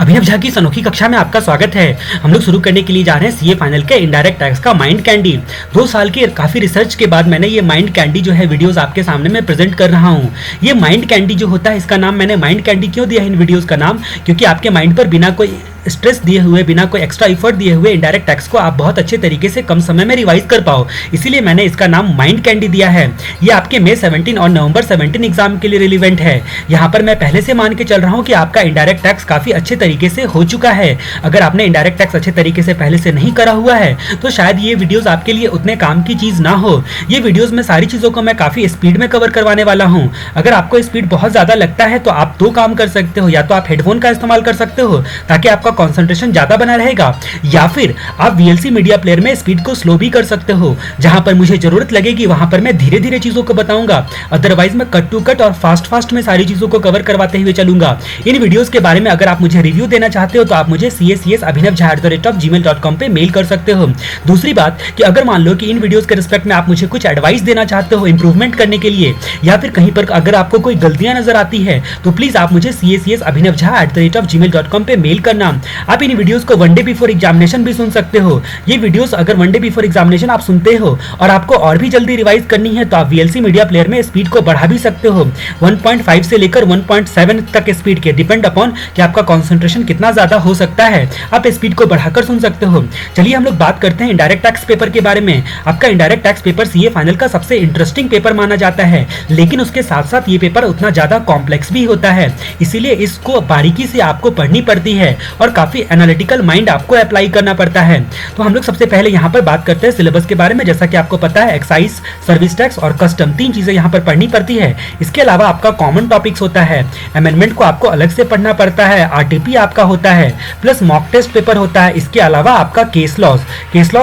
अभिनव झा की इस अनोखी कक्षा में आपका स्वागत है। हम लोग शुरू करने के लिए जा रहे हैं सीए फाइनल के इनडायरेक्ट टैक्स का माइंड कैंडी। 2 साल की काफी रिसर्च के बाद मैंने ये माइंड कैंडी जो है वीडियोस आपके सामने मैं प्रेजेंट कर रहा हूँ। ये माइंड कैंडी जो होता है, इसका नाम मैंने माइंड कैंडी क्यों दिया है इन वीडियोस का नाम, क्योंकि आपके माइंड पर बिना कोई स्ट्रेस दिए हुए, बिना कोई एक्स्ट्रा इफर्ट दिए हुए इनडायरेक्ट टैक्स को आप बहुत अच्छे तरीके से कम समय में रिवाइज कर पाओ, इसीलिए मैंने इसका नाम माइंड कैंडी दिया है। ये आपके मई 17 और नवंबर 17 एग्जाम के लिए रिलेवेंट है। यहाँ पर मैं पहले से मान के चल रहा हूँ कि आपका इनडायरेक्ट टैक्स काफी अच्छे तरीके से हो चुका है। अगर आपने इनडायरेक्ट टैक्स अच्छे तरीके से पहले से नहीं करा हुआ है तो शायद ये वीडियोस आपके लिए उतने काम की चीज ना हो। ये वीडियोस में सारी चीजों को मैं काफी स्पीड में कवर करवाने वाला हूँ। अगर आपको स्पीड बहुत ज्यादा लगता है तो आप 2 काम कर सकते हो, या तो आप हेडफोन का इस्तेमाल कर सकते हो ताकि आपका कॉन्सेंट्रेशन ज्यादा बना रहेगा, या फिर आप वीएलसी मीडिया प्लेयर में स्पीड को स्लो भी कर सकते हो। जहां पर मुझे जरूरत लगेगी वहां पर मैं धीरे धीरे चीजों को बताऊंगा, अदरवाइज मैं कट टू कट और फास्ट में सारी चीजों को कवर करवाते हुए चलूंगा। इन वीडियोस के बारे में अगर आप मुझे रिव्यू देना चाहते हो तो आप मुझे casabhinavjha@gmail.com पे मेल कर सकते हो। दूसरी बात कि अगर मान लो कि इन वीडियोस के रिस्पेक्ट में आप मुझे कुछ एडवाइस देना चाहते हो इंप्रूवमेंट करने के लिए, या फिर कहीं पर अगर आपको कोई गलतियां नजर आती है तो प्लीज आप मुझे casabhinavjha@gmail.com पे मेल करना। आप इन वीडियोस को वन डे बिफोर एग्जामिनेशन भी सुन सकते हो। ये वीडियोस अगर वन डे बिफोर एग्जामिनेशन आप सुनते हो और आपको और भी जल्दी रिवाइज करनी है तो आप वीएलसी मीडिया प्लेयर में स्पीड को बढ़ा भी सकते हो, 1.5 से लेकर 1.7 तक स्पीड के, डिपेंड अपॉन कि आपका कंसंट्रेशन कितना ज्यादा हो सकता है, आप स्पीड को बढ़ाकर सुन सकते हो। चलिए हम लोग बात करते हैं इनडायरेक्ट टैक्स पेपर के बारे में। आपका indirect tax paper CA final का सबसे इंटरेस्टिंग पेपर माना जाता है, लेकिन उसके साथ साथ ये पेपर उतना ज्यादा कॉम्प्लेक्स भी होता है, इसीलिए इसको बारीकी से आपको पढ़नी पड़ती है और काफी एनालिटिकल माइंड आपको अप्लाई करना पड़ता है। तो हम लोग सबसे पहले यहाँ पर बात करते हैं सिलेबस के बारे में। जैसा कि आपको पता है एक्साइज, सर्विस टैक्स और कस्टम 3 चीजें यहाँ पर पढ़नी पड़ती है। इसके अलावा आपका कॉमन टॉपिक्स होता है, अमेंडमेंट को आपको अलग से पढ़ना पड़ता है, आरटीपी आपका होता है, प्लस मॉक टेस्ट पेपर होता है। इसके अलावा आपका केस लॉज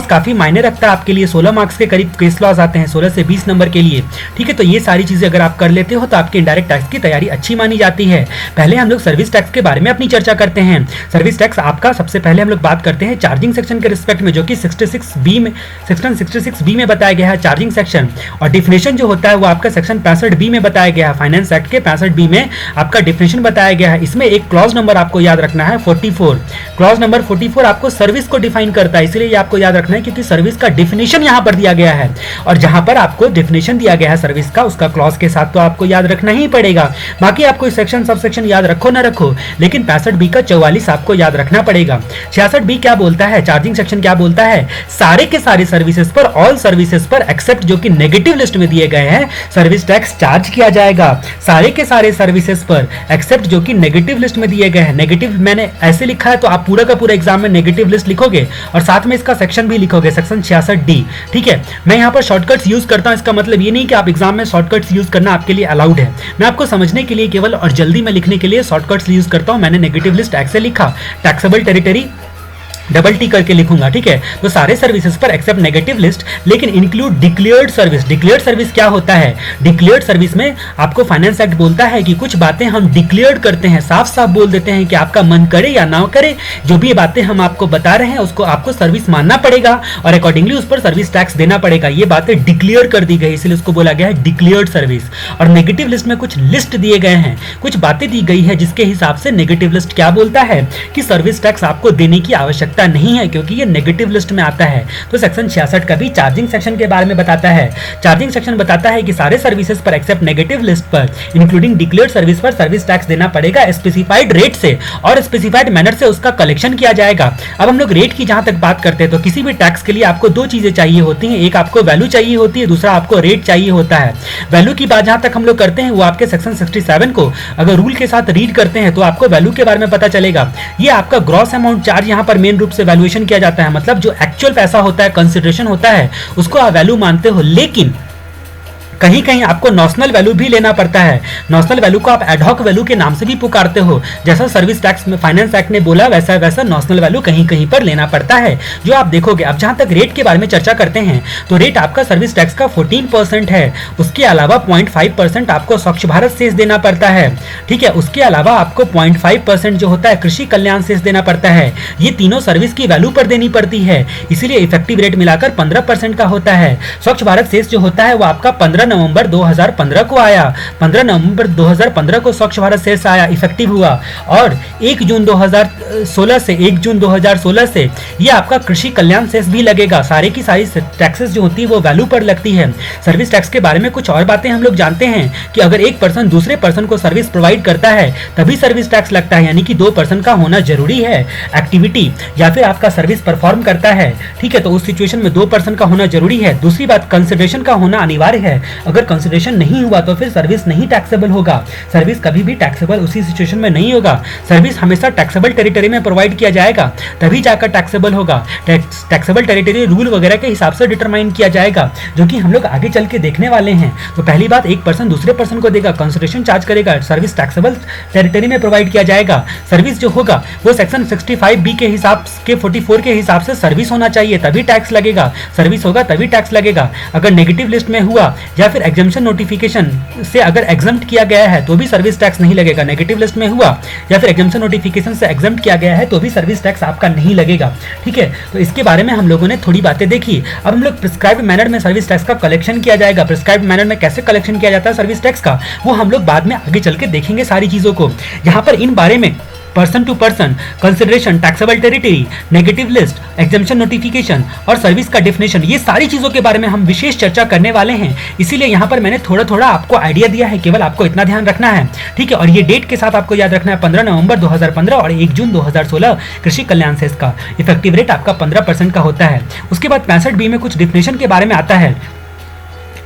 काफी मायने रखता है आपके लिए, 16 मार्क्स के करीब केस लॉज आते हैं, 16 से 20 नंबर के लिए। ठीक है, तो ये सारी चीजें अगर आप कर लेते हो तो आपके इनडायरेक्ट टैक्स की तैयारी अच्छी मानी जाती है। पहले हम लोग सर्विस टैक्स के बारे में अपनी चर्चा करते हैं। सर्विस टैक्स आपका सबसे पहले हम लोग बात करते हैं चार्जिंग सेक्शन के रिस्पेक्ट में, जो कि 66B में, सेक्शन 66B में बताया गया है चार्जिंग सेक्शन। और डिफिनेशन जो होता है वो आपका सेक्शन 65B में बताया गया है, फाइनेंस एक्ट के 65B में आपका डिफिनेशन बताया गया है। इसमें एक क्लॉज नंबर आपको याद रखना है 44। क्लॉज नंबर 44 आपको सर्विस को डिफाइन करता है, इसलिए आपको याद रखना है क्योंकि सर्विस का डिफिनेशन यहाँ पर दिया गया है। और जहां पर आपको डिफिनेशन दिया गया है सर्विस का, उसका क्लॉज के साथ तो आपको याद रखना ही पड़ेगा। बाकी आपको सेक्शन सब सेक्शन याद रखो ना रखो, लेकिन 65B का 44 आपको याद रखना पड़ेगा। 66B क्या बोलता है, चार्जिंग सेक्शन क्या बोलता है, सारे के सारे सर्विसेज पर, ऑल सर्विसेज पर एक्सेप्ट जो कि नेगेटिव लिस्ट में दिए गए हैं, सर्विस टैक्स चार्ज किया जाएगा। सारे के सारे सर्विसेज पर एक्सेप्ट जो कि नेगेटिव लिस्ट में दिए गए हैं, नेगेटिव मैंने ऐसे लिखा है तो आप पूरा का पूरा एग्जाम में नेगेटिव लिस्ट लिखोगे और साथ में इसका सेक्शन भी लिखोगे, सेक्शन 66D। ठीक है, मैं यहाँ पर शॉर्टकट्स यूज करता हूँ, इसका मतलब ये नहीं कि आप एग्जाम में शॉर्टकट्स यूज करना आपके लिए अलाउड है। मैं आपको समझने के लिए केवल और जल्दी में लिखने के लिए शॉर्टकट्स यूज करता हूँ। मैंने नेगेटिव लिस्ट ऐसे लिखा, टैक्सेबल टेरिटरी डबल टी करके लिखूंगा। ठीक है, तो सारे सर्विसेज पर एक्सेप्ट नेगेटिव लिस्ट, लेकिन include declared service. Declared service क्या होता है, डिक्लेयर्ड सर्विस में आपको फाइनेंस एक्ट बोलता है कि कुछ बातें हम डिक्लेयर्ड करते हैं, साफ साफ बोल देते हैं कि आपका मन करे या ना करे, जो भी बातें हम आपको बता रहे हैं उसको आपको सर्विस मानना पड़ेगा और अकॉर्डिंगली उस पर सर्विस टैक्स देना पड़ेगा। ये बातें डिक्लेयर कर दी गई, इसलिए उसको बोला गया है डिक्लेयर्ड सर्विस। और नेगेटिव लिस्ट में कुछ लिस्ट दिए गए हैं, कुछ बातें दी गई है जिसके हिसाब से नेगेटिव लिस्ट क्या बोलता है कि सर्विस टैक्स आपको देने की आवश्यकता नहीं है, क्योंकि ये नेगेटिव लिस्ट में आता है। तो सेक्शन 66 का भी चार्जिंग सेक्शन के बारे में बताता है। चार्जिंग सेक्शन बताता है कि सारे सर्विसेज पर एक्सेप्ट नेगेटिव लिस्ट पर, इंक्लूडिंग डिक्लेयर्ड सर्विस पर सर्विस टैक्स देना पड़ेगा स्पेसिफाइड रेट से और स्पेसिफाइड मैनर से उसका कलेक्शन किया जाएगा। अब हम लोग रेट की जहां तक बात करते हैं तो किसी भी टैक्स के लिए आपको 2 चीजें चाहिए होती हैं, एक आपको वैल्यू चाहिए होती है, दूसरा आपको रेट चाहिए होता है। वैल्यू की बात जहां तक हम लोग करते हैं वो आपके सेक्शन 67 को अगर रूल के साथ रीड करते हैं तो आपको वैल्यू के बारे में पता चलेगा। ये आपका ग्रॉस अमाउंट चार्ज यहाँ पर मेन रूप से वैल्यूएशन किया जाता है, मतलब जो एक्चुअल पैसा होता है, कंसिडरेशन होता है, उसको आप वैल्यू मानते हो। लेकिन कहीं कहीं आपको नॉशनल वैल्यू भी लेना पड़ता है। नॉशनल वैल्यू को आप एडहॉक वैल्यू के नाम से भी पुकारते हो, जैसा सर्विस टैक्स में फाइनेंस एक्ट ने बोला वैसा वैसा नॉशनल वैल्यू कहीं कहीं पर लेना पड़ता है, जो आप देखोगे। अब जहां तक रेट के बारे में चर्चा करते हैं तो रेट आपका सर्विस टैक्स का 14% है। उसके अलावा 0.5% आपको स्वच्छ भारत सेस देना पड़ता है। ठीक है, उसके अलावा आपको 0.5% जो होता है कृषि कल्याण सेस देना पड़ता है। ये तीनों सर्विस की वैल्यू पर देनी पड़ती है, इसीलिए इफेक्टिव रेट मिलाकर 15% का होता है। स्वच्छ भारत सेस जो होता है वो आपका 15 नवंबर 2015 को आया। 15 नवंबर 2015 को स्वच्छ भारत सेस आया, इफेक्टिव हुआ और 1 जून 2016 से 1 जून 2016 से ये आपका कृषि कल्याण सेस भी लगेगा। सारे की सारी टैक्सेस जो होती है वो वैल्यू पर लगती है। सर्विस टैक्स के बारे में कुछ और बातें हम लोग जानते हैं कि अगर एक पर्सन दूसरे पर्सन को सर्विस प्रोवाइड करता है तभी सर्विस टैक्स लगता है, यानी कि दो पर्सन का होना जरूरी है। एक्टिविटी या फिर आपका सर्विस परफॉर्म करता है, ठीक है, तो उस सिचुएशन में दो पर्सन का होना जरूरी है। दूसरी बात, कंसिडरेशन का होना अनिवार्य है। अगर कंसिडरेशन नहीं हुआ तो फिर सर्विस नहीं टैक्सेबल होगा। सर्विस कभी भी टैक्सेबल उसी सिचुएशन में नहीं होगा। सर्विस हमेशा टैक्सेबल टेरिटरी में प्रोवाइड किया जाएगा तभी जाकर टैक्सेबल होगा। टैक्सेबल टेरिटरी रूल वगैरह के हिसाब से डिटरमाइन किया जाएगा, जो कि हम लोग आगे चल के देखने वाले हैं। तो पहली बात, एक पर्सन दूसरे पर्सन को देगा, कंसिडरेशन चार्ज करेगा, सर्विस टैक्सेबल टेरिटरी में प्रोवाइड किया जाएगा। सर्विस जो होगा वो सेक्शन 65B के हिसाब के 44 के हिसाब से सर्विस होना चाहिए तभी टैक्स लगेगा। सर्विस होगा तभी टैक्स लगेगा। अगर नेगेटिव लिस्ट में हुआ या फिर एग्जम्पशन नोटिफिकेशन से अगर एग्जम्प्ट किया गया है तो भी सर्विस टैक्स नहीं लगेगा। नेगेटिव लिस्ट में हुआ या फिर एग्जम्पशन नोटिफिकेशन से एग्जम्प्ट किया गया है तो भी सर्विस टैक्स आपका नहीं लगेगा, ठीक है। तो इसके बारे में हम लोगों ने थोड़ी बातें देखी। अब हम लोग प्रिस्क्राइब्ड मैनर में सर्विस टैक्स का कलेक्शन किया जाएगा। प्रिस्क्राइब्ड मैनर में कैसे कलेक्शन किया जाता है सर्विस टैक्स का, वो हम लोग बाद में आगे चल के देखेंगे सारी चीजों को। यहाँ पर इन बारे में person to person, consideration, taxable territory, negative list, exemption notification और सर्विस का डेफिनेशन, ये सारी चीजों के बारे में हम विशेष चर्चा करने वाले हैं। इसीलिए यहाँ पर मैंने थोड़ा थोड़ा आपको आइडिया दिया है, केवल आपको इतना ध्यान रखना है, ठीक है। और ये डेट के साथ आपको याद रखना है 15 नवंबर 2015 और 1 जून 2016 कृषि कल्याण सेस का इफेक्टिव रेट आपका 15% का होता है। उसके बाद 65B में कुछ डिफिनेशन के बारे में आता है।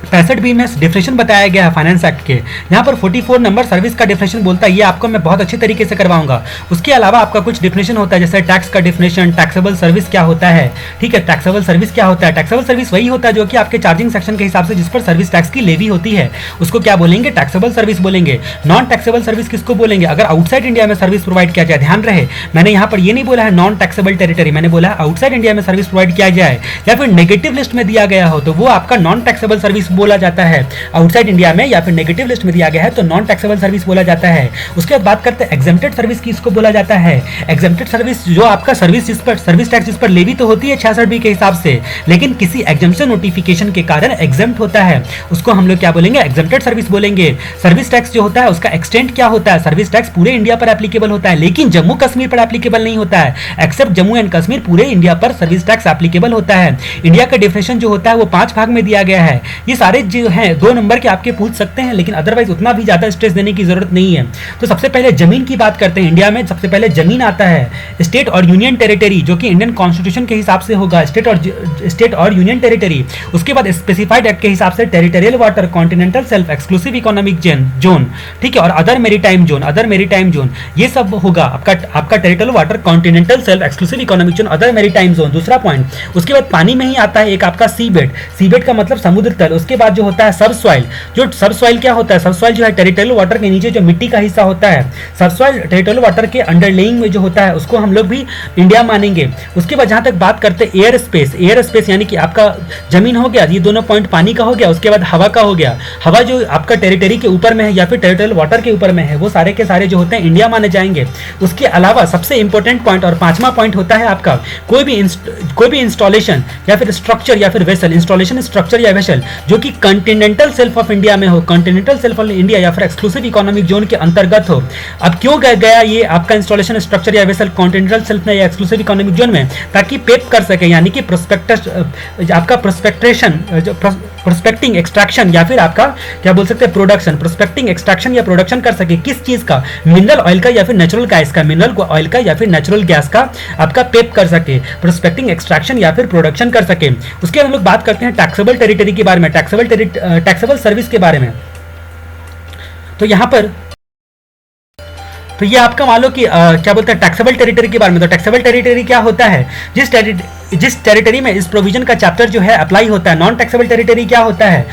65B में डिफिनेशन बताया गया है फाइनेंस एक्ट के। यहाँ पर 44 नंबर सर्विस का डिफिनेशन बोलता है, ये आपको मैं बहुत अच्छी तरीके से करवाऊंगा। उसके अलावा आपका कुछ डिफिनेशन होता है, जैसे टैक्स का डिफिनेशन, टैक्सेबल सर्विस क्या होता है, ठीक है। टैक्सेबल सर्विस क्या होता है? टैक्सेबल सर्विस वही होता है जो कि आपके चार्जिंग सेक्शन के हिसाब से जिस पर सर्विस टैक्स की लेवी होती है उसको क्या बोलेंगे? टैक्सेबल सर्विस बोलेंगे। नॉन टैक्सेबल सर्विस किसको बोलेंगे? अगर आउटसाइड इंडिया में सर्विस प्रोवाइड किया जाए, ध्यान रहे मैंने यहाँ पर ये नहीं बोला है नॉन टैक्सेबल टेरिटरी, मैंने बोला है आउटसाइड इंडिया में सर्विस प्रोवाइड किया जाए या फिर नेगेटिव लिस्ट में दिया गया हो तो वो आपका नॉन टैक्सेबल सर्विस बोला जाता है। आउटसाइड इंडिया में या फिर नेगेटिव लिस्ट में दिया गया है तो नॉन टैक्सेबल सर्विस बोला जाता है। उसके बाद बात करते हैं एग्जेम्प्टेड सर्विस की, इसको बोला जाता है। एग्जेम्प्टेड सर्विस जो आपका सर्विस जिस पर सर्विस टैक्स जिस पर लेवी तो होती है 66B के हिसाब से, लेकिन किसी एग्जम्पशन नोटिफिकेशन के कारण एग्जेम्प्ट होता है, उसको हम लोग क्या बोलेंगे? एग्जेम्प्टेड सर्विस बोलेंगे। सर्विस टैक्स जो होता है उसका एक्सटेंट क्या होता है? सर्विस टैक्स पूरे इंडिया पर एप्लीकेबल होता है लेकिन जम्मू कश्मीर पर एप्लीकेबल नहीं होता है। एक्सेप्ट जम्मू एंड कश्मीर पूरे इंडिया पर सर्विस टैक्स एप्लीकेबल होता है। इंडिया का डेफिनेशन जो होता है वो 5 भाग में दिया गया है। ये सारे जो हैं 2 नंबर के आपके पूछ सकते हैं, लेकिन अदरवाइज उतना भी ज्यादा स्ट्रेस देने की जरूरत नहीं है। तो सबसे पहले जमीन की बात करते हैं। इंडिया में सबसे पहले जमीन आता है। स्टेट और यूनियन टेरिटरी जो कि इंडियन कॉन्स्टिट्यूशन के हिसाब से होगा, स्टेट और यूनियन टेरिटरी। उसके बाद स्पेसिफाइड एक्ट के हिसाब से territorial water, continental self, exclusive economic zone, ठीक है, और अदर मेरीटाइम जोन, ये सब होगा आपका territorial water, continental self, exclusive economic zone, other maritime zone, दूसरा पॉइंट। उसके बाद पानी में ही आता है एक आपका सीबेड का मतलब समुद्र तल। उसके बाद जो होता है सबसॉइल। जो सबसॉइल क्या होता है? सबसॉइल जो है टेरिटोरियल वाटर के नीचे जो मिट्टी का हिस्सा होता है, सबसॉइल टेरिटोरियल वाटर के अंडरलेइंग में जो होता है उसको हम लोग भी इंडिया मानेंगे। उसके बाद जहां तक बात करते हैं एयर स्पेस यानी कि आपका जमीन हो गया, ये दोनों पॉइंट पानी का हो गया। उसके बाद हवा का हो गया। हवा जो आपका टेरिटरी के ऊपर में है या फिर टेरिटोरियल वाटर के ऊपर में है वो सारे के सारे जो होते हैं इंडिया माने जाएंगे। उसके अलावा सबसे इंपॉर्टेंट पॉइंट और 5वां पॉइंट होता है आपका कोई भी इंस्टॉलेशन या फिर स्ट्रक्चर या फिर वेसल, इंस्टॉलेशन स्ट्रक्चर या वेसल जो कि कॉन्टिनेंटल सेल्फ ऑफ इंडिया में हो, कॉन्टिनेंटल सेल्फ ऑफ इंडिया या फिर एक्सक्लूसिव इकोनॉमिक जोन के अंतर्गत हो। अब क्यों गया ये आपका इंस्टॉलेशन स्ट्रक्चर या वेसल कॉन्टिनेंटल सेल्फ में या एक्सक्लूसिव इकोनॉमिक जोन में? ताकि पेप कर सके, यानी कि प्रोस्पेक्टस आपका प्रोस्पेक्टिंग एक्सट्रैक्शन या फिर आपका क्या बोल सकते हैं प्रोडक्शन, प्रोस्पेक्टिंग एक्सट्रैक्शन या प्रोडक्शन कर सके। किस चीज का? मिनरल ऑयल का या फिर नेचुरल गैस का, मिनरल ऑयल का या फिर नेचुरल गैस का आपका पेप कर सके, प्रोस्पेक्टिंग एक्सट्रैक्शन या फिर प्रोडक्शन कर सके। उसके बाद हम लोग बात करते हैं टैक्सेबल टेरिटरी के बारे में, टैक्सेबल सर्विस के बारे में। तो यहां पर तो ये आपका मान लो कि क्या बोलते हैं टैक्सेबल टेरिटरी के बारे में। तो टैक्सेबल टेरिटरी क्या होता है? जिस टेरिटरी में इस प्रोविजन का चैप्टर जो है अप्लाई होता है। नॉन टैक्सेबल टेरिटरी क्या होता है?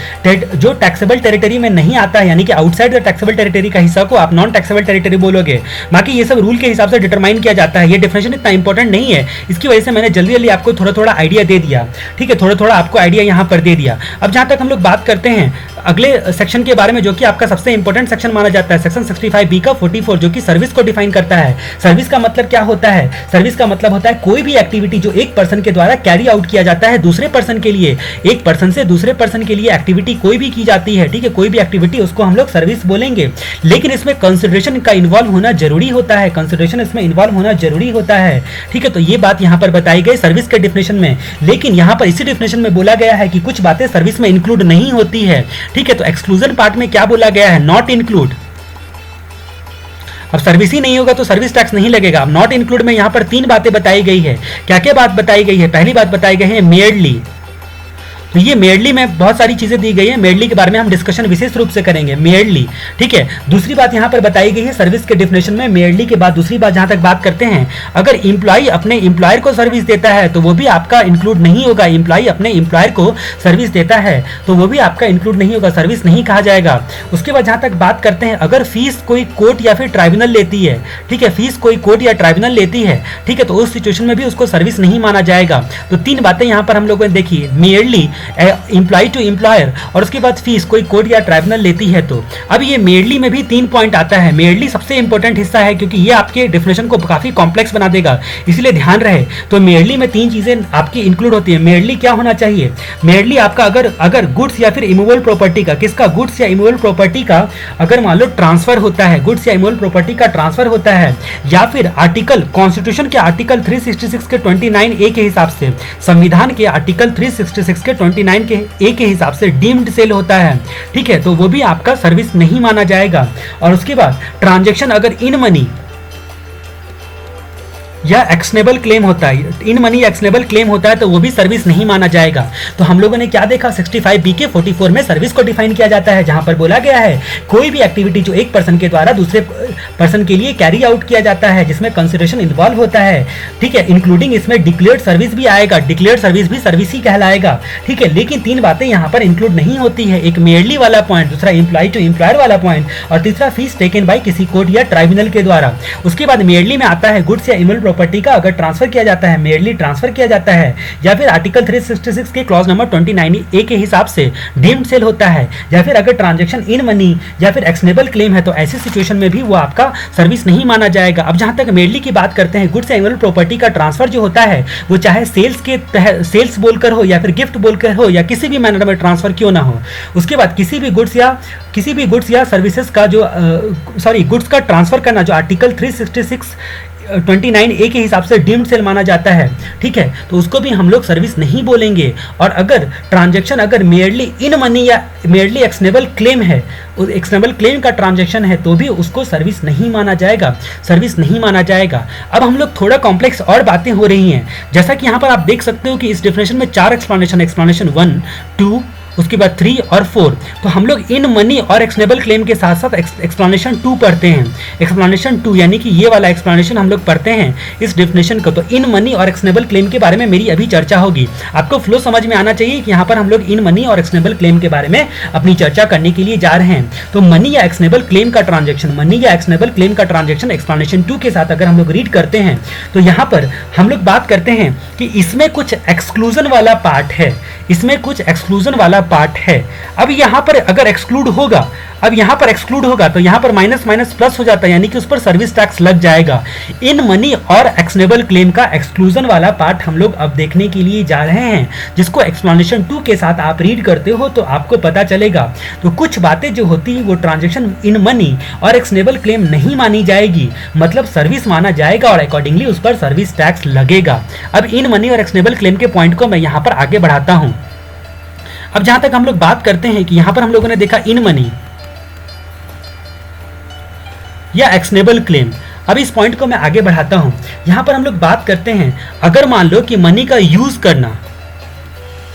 जो टैक्सेबल टेरिटरी में नहीं आता है, यानी कि आउटसाइड द टैक्सेबल टेरिटरी का हिस्सा को आप नॉन टैक्सेबल टेरिटरी बोलोगे। बाकी ये सब रूल के हिसाब से डिटरमाइन किया जाता है। ये डेफिनेशन इतना इंपॉर्टेंट नहीं है, इसकी वजह से मैंने जल्दी आपको थोड़ा थोड़ा आइडिया दे दिया, ठीक है, थोड़ा थोड़ा आपको आइडिया यहाँ पर दे दिया। अब जहाँ तक हम लोग बात करते हैं अगले सेक्शन के बारे में जो कि आपका सबसे इंपॉर्टेंट सेक्शन माना जाता है, सेक्शन 65B का 44 जो कि सर्विस को डिफाइन करता है। सर्विस का मतलब क्या होता है? सर्विस का मतलब होता है कोई भी एक्टिविटी जो एक पर्सन के द्वारा कैरी आउट किया जाता है दूसरे पर्सन के लिए। एक पर्सन से दूसरे पर्सन के लिए एक्टिविटी कोई भी की जाती है, ठीक है, कोई भी एक्टिविटी, उसको हम लोग सर्विस बोलेंगे। लेकिन इसमें कंसिडरेशन का इन्वॉल्व होना जरूरी होता है, कंसिडरेशन इसमें इन्वॉल्व होना जरूरी होता है, ठीक है। तो ये बात यहाँ पर बताई गई सर्विस के डिफिनेशन में। लेकिन यहाँ पर इसी डिफिनेशन में बोला गया है कि कुछ बातें सर्विस में इंक्लूड नहीं होती है, ठीक है। तो एक्सक्लूजन पार्ट में क्या बोला गया है, नॉट इंक्लूड। अब सर्विस ही नहीं होगा तो सर्विस टैक्स नहीं लगेगा। अब नॉट इंक्लूड में यहां पर 3 बातें बताई गई है। क्या क्या बात बताई गई है? पहली बात बताई गई है मेयरली। तो ये मेयरली में बहुत सारी चीजें दी गई है, मेयरली के बारे में हम डिस्कशन विशेष रूप से करेंगे, मेयरली, ठीक है। दूसरी बात यहां पर बताई गई है सर्विस के डिफिनेशन में मेयरली के बाद दूसरी बात जहां तक बात करते हैं, अगर इंप्लॉय अपने इंप्लॉयर को सर्विस देता है तो वो भी आपका इंक्लूड नहीं होगा। इंप्लॉय अपने इंप्लॉयर को सर्विस देता है तो वो भी आपका इंक्लूड नहीं होगा, सर्विस नहीं कहा जाएगा। उसके बाद जहां तक बात करते हैं, अगर फीस कोई कोर्ट या फिर ट्राइब्यूनल लेती है, ठीक है, फीस कोई कोर्ट या ट्राइब्यूनल लेती है, ठीक है, तो उस सिचुएशन में भी उसको सर्विस नहीं माना जाएगा। तो 3 बातें यहां पर हम लोगों ने देखी, मेयरली, इंप्लॉय टू एम्प्लॉयर, और उसके बाद फीस कोई कोर्ट या ट्राइब्यूनल लेती है। तो अब ये मेयरली में भी 3 पॉइंट आता है। मेयरली सबसे इंपॉर्टेंट हिस्सा है क्योंकि ये आपके डेफिनेशन को काफी कॉम्प्लेक्स बना देगा, इसलिए ध्यान रहे। तो मेयरली में 3 चीजें आपकी इंक्लूड होती है। मेयरली क्या होना चाहिए? मेयरली आपका अगर गुड्स या फिर इमूवेबल प्रॉपर्टी का, किसका, गुड्स या इमूवेबल प्रॉपर्टी का अगर मान लो ट्रांसफर होता है, गुड्स या इमूवेबल प्रॉपर्टी का ट्रांसफर होता है, या फिर आर्टिकल, कॉन्स्टिट्यूशन के आर्टिकल 366 के 29A के हिसाब से, संविधान के आर्टिकल 366 के 29 के ए के हिसाब से डीम्ड सेल होता है, ठीक है, तो वो भी आपका सर्विस नहीं माना जाएगा। और उसके बाद ट्रांजैक्शन अगर इन मनी या एक्शनेबल क्लेम होता है, इन मनी एक्शनेबल क्लेम होता है तो वो भी सर्विस नहीं माना जाएगा। तो हम लोगों ने क्या देखा, 65B के 44 में सर्विस को डिफाइन किया जाता है, जहां पर बोला गया है कोई भी एक्टिविटी जो एक पर्सन के द्वारा दूसरे पर्सन के लिए कैरी आउट किया जाता है जिसमें कंसिडरेशन इन्वॉल्व होता है, ठीक है, इंक्लूडिंग इसमें डिक्लेयर्ड सर्विस भी आएगा, डिक्लेयर्ड सर्विस भी सर्विस ही कहलाएगा, ठीक है। लेकिन 3 बातें यहाँ पर इंक्लूड नहीं होती है, एक मेयरली वाला पॉइंट, दूसरा इंप्लॉय टू एम्प्लॉयर वाला पॉइंट, और तीसरा फीस टेकन बाय किसी कोर्ट या ट्राइब्यूनल के द्वारा। उसके बाद मेयरली में आता है गुड्स या इमूवेबल प्रॉपर्टी का अगर ट्रांसफर किया जाता है, मेयरली ट्रांसफर किया जाता है, या फिर आर्टिकल 366 के क्लॉज नंबर 29A के हिसाब से डीम्ड सेल होता है, या फिर अगर ट्रांजैक्शन इन मनी या फिर एक्शनेबल क्लेम है तो ऐसी सिचुएशन में भी वो आपका सर्विस नहीं माना जाएगा। अब जहां तक मेयरली की बात करते हैं, गुड्स या इमूवेबल प्रॉपर्टी का ट्रांसफर जो होता है वो चाहे सेल्स बोलकर हो या फिर गिफ्ट बोलकर हो या किसी भी मैनर में ट्रांसफर क्यों ना हो। उसके बाद किसी भी गुड्स या सर्विसेज का जो गुड्स का ट्रांसफर करना जो आर्टिकल 366 29A के हिसाब से डीम्ड सेल माना जाता है, ठीक है, तो उसको भी हम लोग सर्विस नहीं बोलेंगे। और अगर ट्रांजैक्शन अगर मेयरली इन मनी या मेयरली एक्शनेबल क्लेम है, एक्शनेबल क्लेम का ट्रांजैक्शन है तो भी उसको सर्विस नहीं माना जाएगा, सर्विस नहीं माना जाएगा। अब हम लोग थोड़ा कॉम्प्लेक्स और बातें हो रही हैं, जैसा कि यहाँ पर आप देख सकते हो कि इस डेफिनेशन में 4 एक्सप्लेनेशन 1, 2, उसके बाद 3 और 4। तो हम लोग इन मनी और एक्शनेबल क्लेम के साथ साथ एक्सप्लेनेशन 2 पढ़ते हैं। एक्सप्लेनेशन 2 यानी कि ये वाला एक्सप्लेनेशन हम लोग पढ़ते हैं इस डेफिनेशन को। तो इन मनी और एक्शनेबल क्लेम के बारे में मेरी अभी चर्चा होगी। आपको फ्लो समझ में आना चाहिए कि यहाँ पर हम लोग इन मनी और एक्शनेबल क्लेम के बारे में अपनी चर्चा करने के लिए जा रहे हैं। तो मनी या एक्शनेबल क्लेम का ट्रांजेक्शन, मनी या एक्शनेबल क्लेम का ट्रांजेक्शन एक्सप्लेनेशन 2 के साथ अगर हम लोग रीड करते हैं तो यहाँ पर हम लोग बात करते हैं कि इसमें कुछ एक्सक्लूजन वाला पार्ट है, इसमें कुछ एक्सक्लूजन वाला पार्ट है। अब यहां पर अगर एक्सक्लूड होगा, अब यहां पर एक्सक्लूड होगा तो यहां पर माइनस माइनस प्लस हो जाता है, यानी कि उस पर सर्विस टैक्स लग जाएगा। इन मनी और एक्शनेबल क्लेम का एक्सक्लूजन वाला पार्ट हम लोग अब देखने के लिए जा रहे हैं, जिसको एक्सप्लेनेशन 2 के साथ आप रीड करते हो तो आपको पता चलेगा। तो कुछ बातें जो होती है वो ट्रांजेक्शन इन मनी और एक्शनेबल क्लेम नहीं मानी जाएगी, मतलब सर्विस माना जाएगा और अकॉर्डिंगली उस पर सर्विस टैक्स लगेगा। अब इन मनी और एक्शनेबल क्लेम के पॉइंट को मैं यहां पर आगे बढ़ाता हूं। अब जहां तक हम लोग बात करते हैं कि यहां पर हम लोगों ने देखा इन मनी या एक्शनेबल क्लेम। अब इस पॉइंट को मैं आगे बढ़ाता हूं। यहां पर हम लोग बात करते हैं अगर मान लो कि मनी का यूज करना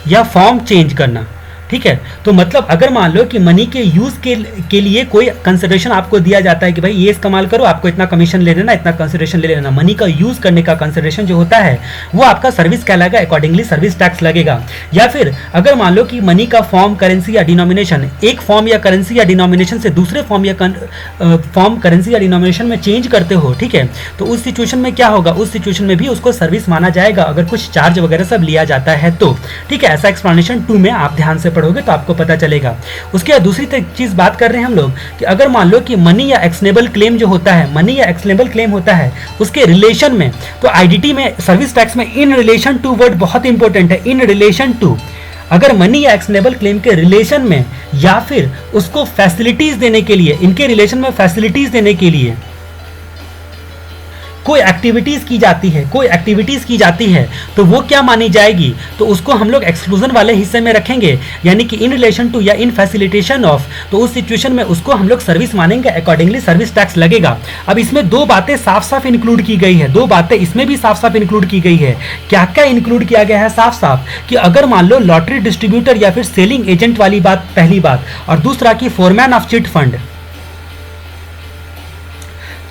या फॉर्म चेंज करना, ठीक है, तो मतलब अगर मान लो कि मनी के यूज के लिए कोई कंसिडरेशन आपको दिया जाता है कि भाई ये इस्तेमाल करो, आपको इतना कमीशन ले लेना, इतना कंसिडरेशन ले लेना, मनी का यूज करने का कंसिडरेशन जो होता है वो आपका सर्विस कहलाएगा, अकॉर्डिंगली सर्विस टैक्स लगेगा। या फिर अगर मान लो कि मनी का फॉर्म, करेंसी या डिनोमिनेशन, एक फॉर्म या करेंसी या डिनोमिनेशन से दूसरे फॉर्म या फॉर्म, करेंसी या डिनोमिनेशन में चेंज करते हो, ठीक है, तो उस सिचुएशन में क्या होगा, उस सिचुएशन में भी उसको सर्विस माना जाएगा अगर कुछ चार्ज वगैरह सब लिया जाता है तो, ठीक है। ऐसा एक्सप्लेनेशन 2 में आप ध्यान से पढ़ोगे तो आपको पता चलेगा। उसके बाद दूसरी चीज बात कर रहे हैं हम लोग कि अगर मान लो कि मनी या एक्शनेबल क्लेम जो होता है, मनी या एक्शनेबल क्लेम होता है, उसके रिलेशन में तो आईडीटी में सर्विस टैक्स में इन रिलेशन टू वर्ड बहुत इंपॉर्टेंट है, इन रिलेशन टू। अगर मनी या एक्शनेबल क्लेम के रिलेशन में या फिर उसको फैसिलिटीज देने के लिए, इनके रिलेशन में फैसिलिटीज देने के लिए कोई एक्टिविटीज की जाती है, कोई एक्टिविटीज की जाती है, तो वो क्या मानी जाएगी, तो उसको हम लोग एक्सक्लूजन वाले हिस्से में रखेंगे, यानी कि इन रिलेशन टू या इन फैसिलिटेशन ऑफ, तो उस सिचुएशन में उसको हम लोग सर्विस मानेंगे, अकॉर्डिंगली सर्विस टैक्स लगेगा। अब इसमें दो बातें साफ साफ इंक्लूड की गई है, दो बातें इसमें भी साफ साफ इंक्लूड की गई है। क्या क्या इंक्लूड किया गया है साफ साफ, कि अगर मान लो लॉटरी डिस्ट्रीब्यूटर या फिर सेलिंग एजेंट वाली बात, पहली बात, और दूसरा कि foreman of chit fund,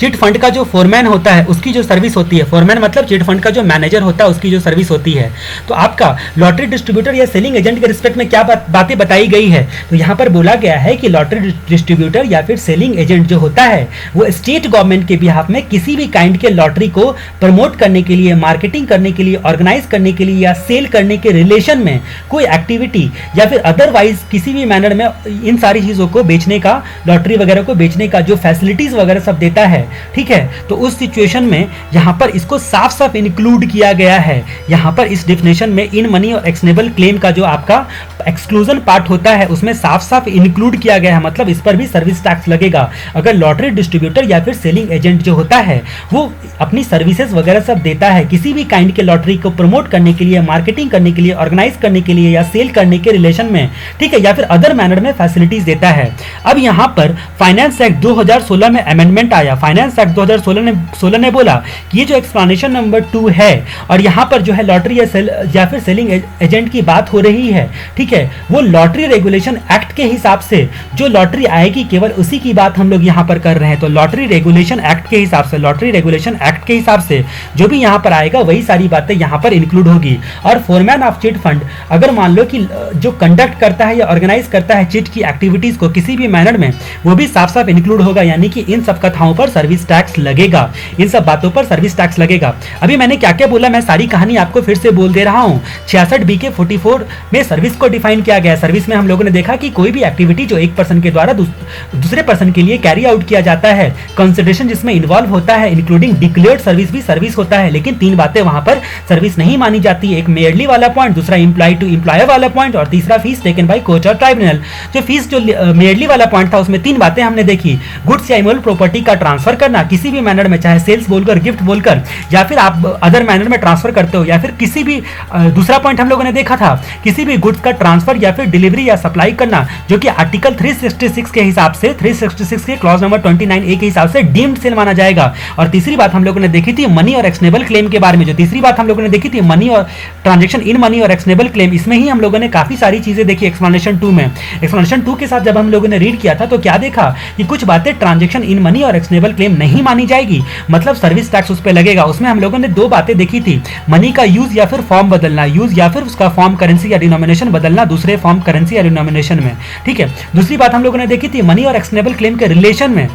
chit fund का जो फोरमैन होता है उसकी जो सर्विस होती है, फोरमैन मतलब चिट फंड का जो मैनेजर होता है उसकी जो सर्विस होती है। तो आपका लॉटरी डिस्ट्रीब्यूटर या सेलिंग एजेंट के रिस्पेक्ट में क्या बातें बताई गई है, तो यहाँ पर बोला गया है कि लॉटरी डिस्ट्रीब्यूटर या फिर सेलिंग एजेंट जो होता है वो स्टेट गवर्नमेंट के बिहाफ में किसी भी काइंड के लॉटरी को प्रमोट करने के लिए, मार्केटिंग करने के लिए, ऑर्गेनाइज करने के लिए या सेल करने के रिलेशन में कोई एक्टिविटी या फिर अदरवाइज किसी भी मैनर में इन सारी चीजों को बेचने का, लॉटरी वगैरह को बेचने का जो फैसिलिटीज वगैरह सब देता है, ठीक है। तो उस सिचुएशन में यहां पर इसको साफ साफ इंक्लूड किया गया है। यहां पर इस डेफिनेशन में इन मनी और एक्शनेबल क्लेम का जो आपका एक्सक्लूजन पार्ट होता है उसमें साफ साफ इंक्लूड किया गया है, मतलब इस पर भी सर्विस टैक्स लगेगा। अगर लॉटरी डिस्ट्रीब्यूटर या फिर सेलिंग एजेंट जो होता है वो अपनी सर्विसेज वगैरह सब देता है किसी भी काइंड के लॉटरी को प्रमोट करने के लिए, मार्केटिंग करने के लिए, ऑर्गेनाइज करने के लिए या सेल करने के रिलेशन में, ठीक है, या फिर अदर मैनर में फैसिलिटीज देता है। अब यहां पर फाइनेंस एक्ट 2016 में अमेंडमेंट आया। फाइनेंस एक्ट 2016 ने बोला कि ये जो एक्सप्लेनेशन नंबर 2 है और यहां पर जो है लॉटरी या फिर सेलिंग एजेंट की बात हो रही है, ठीक है, वो लॉटरी रेगुलेशन एक्ट के हिसाब से जो लॉटरी आएगी केवल उसी की बात हम लोग यहां पर कर रहे हैं। तो लॉटरी रेगुलेशन एक्ट के हिसाब से, लॉटरी रेगुलेशन एक्ट के हिसाब से जो भी यहां पर आएगा वही सारी बातें यहां पर इंक्लूड होगी। और फोरमैन ऑफ चिट फंड अगर मान लो कि जो कंडक्ट करता है या ऑर्गेनाइज करता है चिट की एक्टिविटीज को किसी भी मैनर में, वो भी साफ साफ इंक्लूड होगा, यानी कि इन सब कथाओं पर सर्विस टैक्स लगेगा, इन सब बातों पर सर्विस टैक्स लगेगा। अभी मैंने क्या क्या बोला, मैं सारी कहानी आपको फिर से बोल दे रहा हूं। 66 BK 44 में सर्विस को डिफाइन किया गया। सर्विस में हम लोगों ने देखा कि कोई भी एक्टिविटी जो एक पर्सन के द्वारा दूसरे पर्सन के लिए कैरी आउट किया जाता है, कंसिडरेशन जिसमें इन्वॉल्व होता है, इंक्लूडिंग डिक्लेयर्ड सर्विस भी सर्विस होता है, लेकिन तीन बातें वहां पर सर्विस नहीं मानी जाती है। एक मेयरली वाला पॉइंट, दूसरा एम्प्लॉय टू एम्प्लॉयर वाला पॉइंट और तीसरा फीस टेकन बाय कोर्ट और ट्राइब्यूनल। जो फीस जो मेयरली वाला पॉइंट था उसमें तीन बातें हमने देखी। गुड्स या इमोल प्रॉपर्टी का ट्रांसफर करना किसी भी मैनर में, चाहे सेल्स बोलकर, गिफ्ट बोलकर, या फिर आप अदर मैनर में ट्रांसफर करते हो, या फिर किसी भी दूसरा पॉइंट हम लोगों ने देखा था किसी भी गुड्स का ट्रांसफर या फिर डिलीवरी या सप्लाई करना, जो कि आर्टिकल 366 के हिसाब से, 366 के क्लॉज नंबर 29A के हिसाब से डीम्ड सेल माना जाएगा। और तीसरी बात हम लोगों ने देखी थी मनी और एक्शनेबल क्लेम के बारे में। जो तीसरी बात हम लोगों ने देखी थी मनी और ट्रांजैक्शन इन मनी और एक्शनेबल क्लेम, इसमें ही हम लोगों ने काफी सारी चीजें देखी एक्सप्लेनेशन 2 में। एक्सप्लेनेशन 2 के साथ जब हम लोगों ने रीड किया था तो क्या देखा कि कुछ बातें ट्रांजैक्शन इन मनी और एक्शनेबल क्लेम नहीं मानी जाएगी, मतलब सर्विस टैक्स उस पर लगेगा। उसमें हम लोगों ने दो बातें देखी थी, मनी का यूज या फिर फॉर्म बदलना, यूज या फिर उसका फॉर्म करेंसी या डिनोमिनेशन बदलना दूसरे फॉर्म करेंसी या डिनोमिनेशन में, ठीक है। दूसरी बात हम लोगों ने देखी थी मनी और एक्शनेबल क्लेम के रिलेशन में